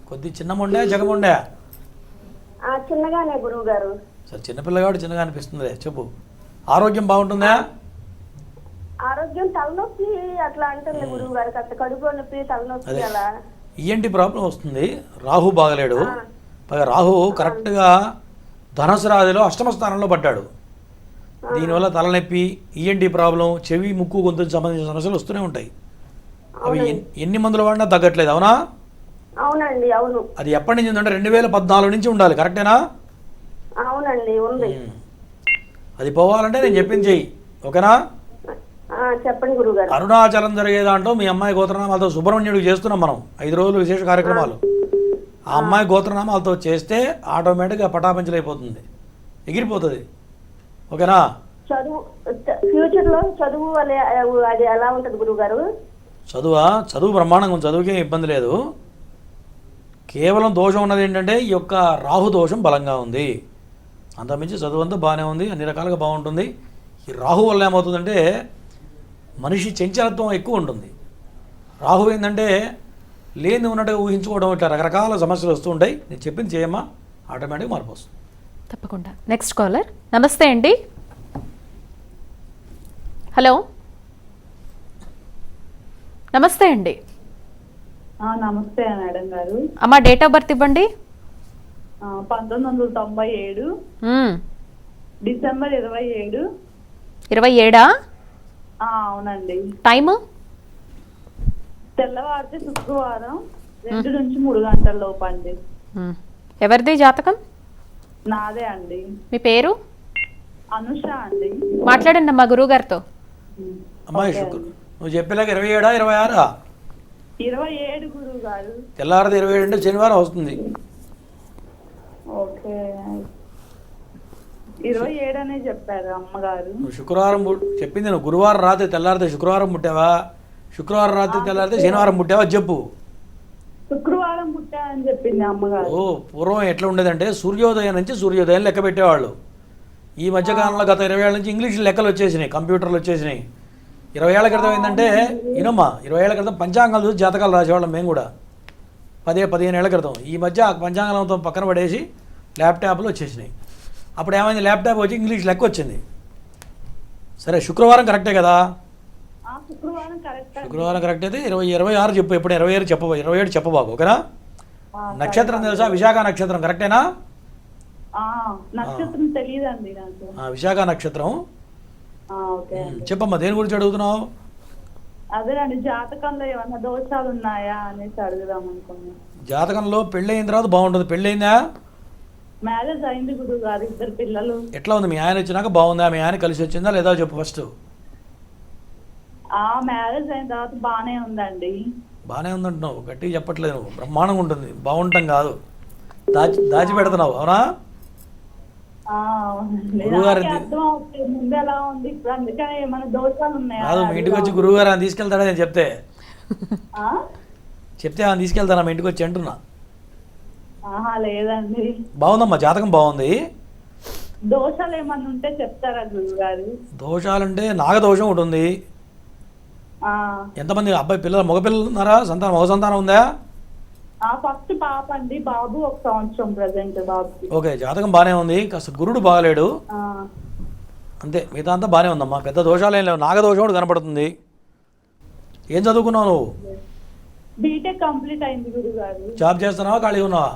B: కొద్ది చిన్న మొండే జగముండే?
E: చిన్నగానే గురువు గారు.
B: సరే, చిన్నపిల్లగాడు చిన్నగా అనిపిస్తుంది. చెప్పు. ఆరోగ్యం బాగుంటుందా?
E: ఆరోగ్యం తలనొప్పి అట్లా అంటుంది గురువు గారు. కాస్త కడుపు నొప్పి, తలనొప్పి అలా.
B: ఈఎన్టీ ప్రాబ్లం వస్తుంది. రాహు బాగలేడు. పైగా రాహు కరెక్ట్గా ధనుసు రాశిలో 8వ స్థానంలో పడ్డాడు. దీనివల్ల తలనొప్పి, ఈఎన్టీ ప్రాబ్లం, చెవి, ముక్కు, గొంతుకు సంబంధించిన సమస్యలు వస్తూనే ఉంటాయి. అవి ఎన్ని మందులు వాడినా తగ్గట్లేదు. అవునా?
E: అవునండి, అవును.
B: అది ఎప్పటి నుంచి ఉందంటే 2014 నుంచి ఉండాలి. కరెక్టేనా?
E: అవునండి, ఉంది.
B: అది పోవాలంటే నేను చెప్పింది చెయ్యి. ఓకేనా?
E: చెప్పండి గురుగారు.
B: అరుణాచలం జరిగే దాంట్లో మీ అమ్మాయి గోత్రనామాలతో సుబ్రహ్మణ్యుడికి చేస్తున్నాం మనం 5 రోజులు విశేష కార్యక్రమాలు. ఆ అమ్మాయి గోత్రనామాలతో చేస్తే ఆటోమేటిక్గా పటాపంచలు అయిపోతుంది, ఎగిరిపోతుంది. ఓకేనా?
E: చదువు ఫ్యూచర్ లో చదువు అది ఎలా ఉంటుంది గురువు గారు?
B: చదువు బ్రహ్మాండంగా ఉంది. చదువుకేం ఇబ్బంది లేదు. కేవలం దోషం ఉన్నది ఏంటంటే ఈ యొక్క రాహు దోషం బలంగా ఉంది. అంతమించి చదువు అంతా బాగానే ఉంది, అన్ని రకాలుగా బాగుంటుంది. ఈ రాహు వల్ల ఏమవుతుందంటే మనిషి చంచలత్వం ఎక్కువ ఉంటుంది. రాహు ఏంటంటే లేని ఉన్నట్టుగా ఊహించుకోవడం, ఇట్లా రకరకాల సమస్యలు వస్తూ ఉంటాయి. నేను చెప్పింది చేయమ్మా, ఆటోమేటిక్గా మార్పు వస్తుంది.
A: తప్పకుండా. Next caller. నమస్తే అండి. హలో, నమస్తే అండి.
H: నమస్తే మేడం గారు.
A: అమ్మా డేట్ ఆఫ్ బర్త్ ఇవ్వండి.
H: 1997 డిసెంబర్ 27.
A: 27?
H: అవునండి.
A: టైము
H: తెల్లవారితే శుక్రవారం 2 నుంచి 3 గంటల లోపు అండి.
A: ఎవరిది జాతకం?
H: నాదే అండి.
A: మీ పేరు?
H: అనుష అండి.
A: మాట్లాడండి అమ్మా గురువు గారితో.
B: అమ్మాయి నువ్వు చెప్పేలాగా 27, 26?
H: 27 గురువు గారు.
B: తెల్లారిది 27 అంటే శనివారం వస్తుంది.
H: ఓకే, 27 అనే చెప్పారు అమ్మగారు.
B: నువ్వు శుక్రవారం చెప్పింది. నువ్వు గురువారం రాత్రి తెల్లారితే శుక్రవారం పుట్టావా, శుక్రవారం రాత్రి తెల్లారితే శనివారం పుట్టావా చెప్పు.
H: శుక్రవారం పుట్టా అని చెప్పింది అమ్మగారు.
B: పూర్వం ఎట్లా ఉండేదంటే సూర్యోదయం నుంచి సూర్యోదయం లెక్క పెట్టేవాళ్ళు. ఈ మధ్యకాలంలో గత 20 ఏళ్ళ నుంచి ఇంగ్లీష్ లెక్కలు వచ్చేసినాయి, కంప్యూటర్లు వచ్చేసినాయి. 20 ఏళ్ల క్రితం ఏంటంటే ఇనమ్మా 20 ఏళ్ల క్రితం పంచాంగాలు చూసి జాతకాలు రాసేవాళ్ళం మేము కూడా. 15 ఏళ్ల క్రితం. ఈ మధ్య ఆ పంచాంగాలతో పక్కన పడేసి ల్యాప్టాప్లు వచ్చేసినాయి. అప్పుడు ఏమైంది, ల్యాప్టాప్ వచ్చి ఇంగ్లీష్ లెక్క వచ్చింది. సరే, శుక్రవారం కరెక్టే కదా? శుక్రవారం కరెక్ట్ అయితే 26 చెప్పు. ఎప్పుడు 27 చెప్పబో, 27 చెప్పబాబు. ఓకేనా? నక్షత్రం తెలుసా? విశాఖ నక్షత్రం కరెక్టేనా?
H: నక్షత్రం తెలియదండి నాకు.
B: విశాఖ నక్షత్రం. చెప్పమ్మా, దేని గురించి అడుగుతున్నావు?
H: అదేనండి, జాతకంలో ఏమన్నా దోషాలు ఉన్నాయా అనేసి అడుగుదాం అనుకున్నా.
B: జాతకంలో పెళ్ళయిన తర్వాత బాగుంటుంది. పెళ్ళయిందా?
H: మ్యారేజ్ అయింది గురువు గారు, 2 పిల్లలు.
B: ఎట్లా ఉంది? మీ ఆయన వచ్చినాక బాగుందా? మీ ఆయన కలిసి వచ్చిందా లేదా చెప్పు ఫస్ట్.
H: ఆ మ్యారేజ్ అయిన తర్వాత బానే ఉందండి.
B: బాగానే ఉందంటున్నావు, గట్టిగా చెప్పట్లేదు నువ్వు. బ్రహ్మాండంగా ఉంటుంది, బాగుంటాం కాదు, దాచి పెడుతున్నావు, అవునా?
H: ఆ, అవునండి.
B: గురువుగారు
H: నాకే అర్థం అవుతుంది ముందు ఎలా ఉంది ఇప్పుడు, అందుకని ఏమైనా దోషాలు ఉన్నాయా
B: కాదు, మీ ఇంటికి వచ్చి గురువుగారు ఆయన తీసుకెళ్తాడా నేను చెప్తే
H: ఆ?
B: ఆయన తీసుకెళ్తానా మీ ఇంటికి వచ్చి అంటున్నా.
H: ఆహా లేదండి.
B: బాగుందమ్మా, జాతకం బాగుంది.
H: దోషాలు ఏమన్నా ఉంటే చెప్తారా గురువు గారు?
B: దోషాలంటే నాగదోషం ఒకటి ఉంది. ఎంతమంది అబ్బాయి పిల్లలు, మగ పిల్లలు ఉన్నారా? మగ సంతానం ఉందా?
H: ఫస్ట్ పాప అండి, బాబు 1 సంవత్సరం ప్రజెంట్ బాబుకి.
B: ఓకే, జాతకం బాగానే ఉంది, కాస్త గురుడు బాగాలేడు
H: ఆ,
B: అంతే, మిగతా అంతా బాగానే ఉందమ్మా, పెద్ద దోషాలు ఏం లేవు. నాగదోషం ఒకటి కనపడుతుంది. ఏం చదువుకున్నావు నువ్వు?
H: బీటెక్ కంప్లీట్ అయింది గురువు గారు.
B: జాబ్ చేస్తున్నావా, ఖాళీగా ఉన్నావా?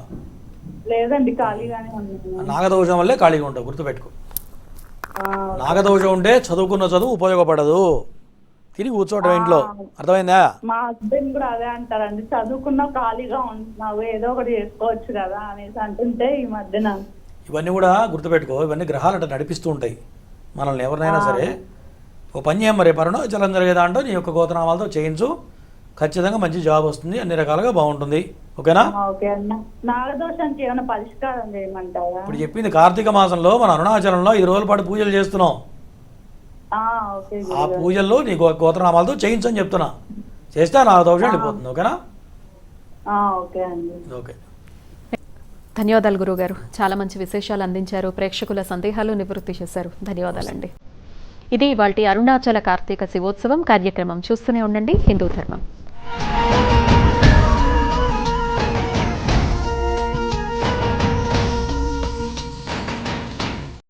H: లేదండి ఖాళీగానే ఉన్నాను.
B: నాగదోషం వల్లే ఖాళీగా ఉంటావు, గుర్తుపెట్టుకో.
H: ఆ,
B: నాగదోషం ఉంటే చదువుకున్న చదువు ఉపయోగపడదు, తిరిగి కూర్చోవటం ఇంట్లో, అర్థమైందా?
H: మా హస్బెండ్ కూడా అదే అంటారండి, చదువుకున్నా ఖాళీగా ఉంటున్నావు ఏదో ఒకటి చేసుకోవచ్చు కదా అనేసి అంటుంటే ఈ మధ్యన.
B: ఇవన్నీ కూడా గుర్తుపెట్టుకో, ఇవన్నీ గ్రహాలు అట్లా నడిపిస్తూ ఉంటాయి మనల్ని, ఎవరినైనా సరే. ఓ పని చేయం, మరి అరుణాచలం జరిగేదాంట్లో నీ యొక్క గోత్రనామాలతో చేయించు, ఖచ్చితంగా మంచి జాబ్ వస్తుంది, అన్ని రకాలుగా బాగుంటుంది, ఓకేనా?
H: ఓకే అన్న. నాగదోషానికి ఏమైనా పరిష్కారం చేయమంటారా?
B: ఇప్పుడు చెప్పింది కార్తీక మాసంలో మన అరుణాచలంలో 5 రోజుల పాటు పూజలు చేస్తున్నాం.
H: ఓకే
B: ఆ పూజల్లో నీ గోత్రనామాలతో చేయించని చెప్తున్నా, చేస్తే నా దోషం వెళ్ళిపోతుంది, ఓకేనా?
H: ఓకే అండి.
B: ఓకే,
A: ధన్యవాదాలు గురువుగారు, చాలా మంచి విశేషాలు అందించారు, ప్రేక్షకుల సందేహాలు నివృత్తి చేశారు. ధన్యవాదాలండి. ఇది ఇవాల్టి అరుణాచల కార్తీక శివోత్సవం కార్యక్రమం. చూస్తూనే ఉండండి హిందూ ధర్మం.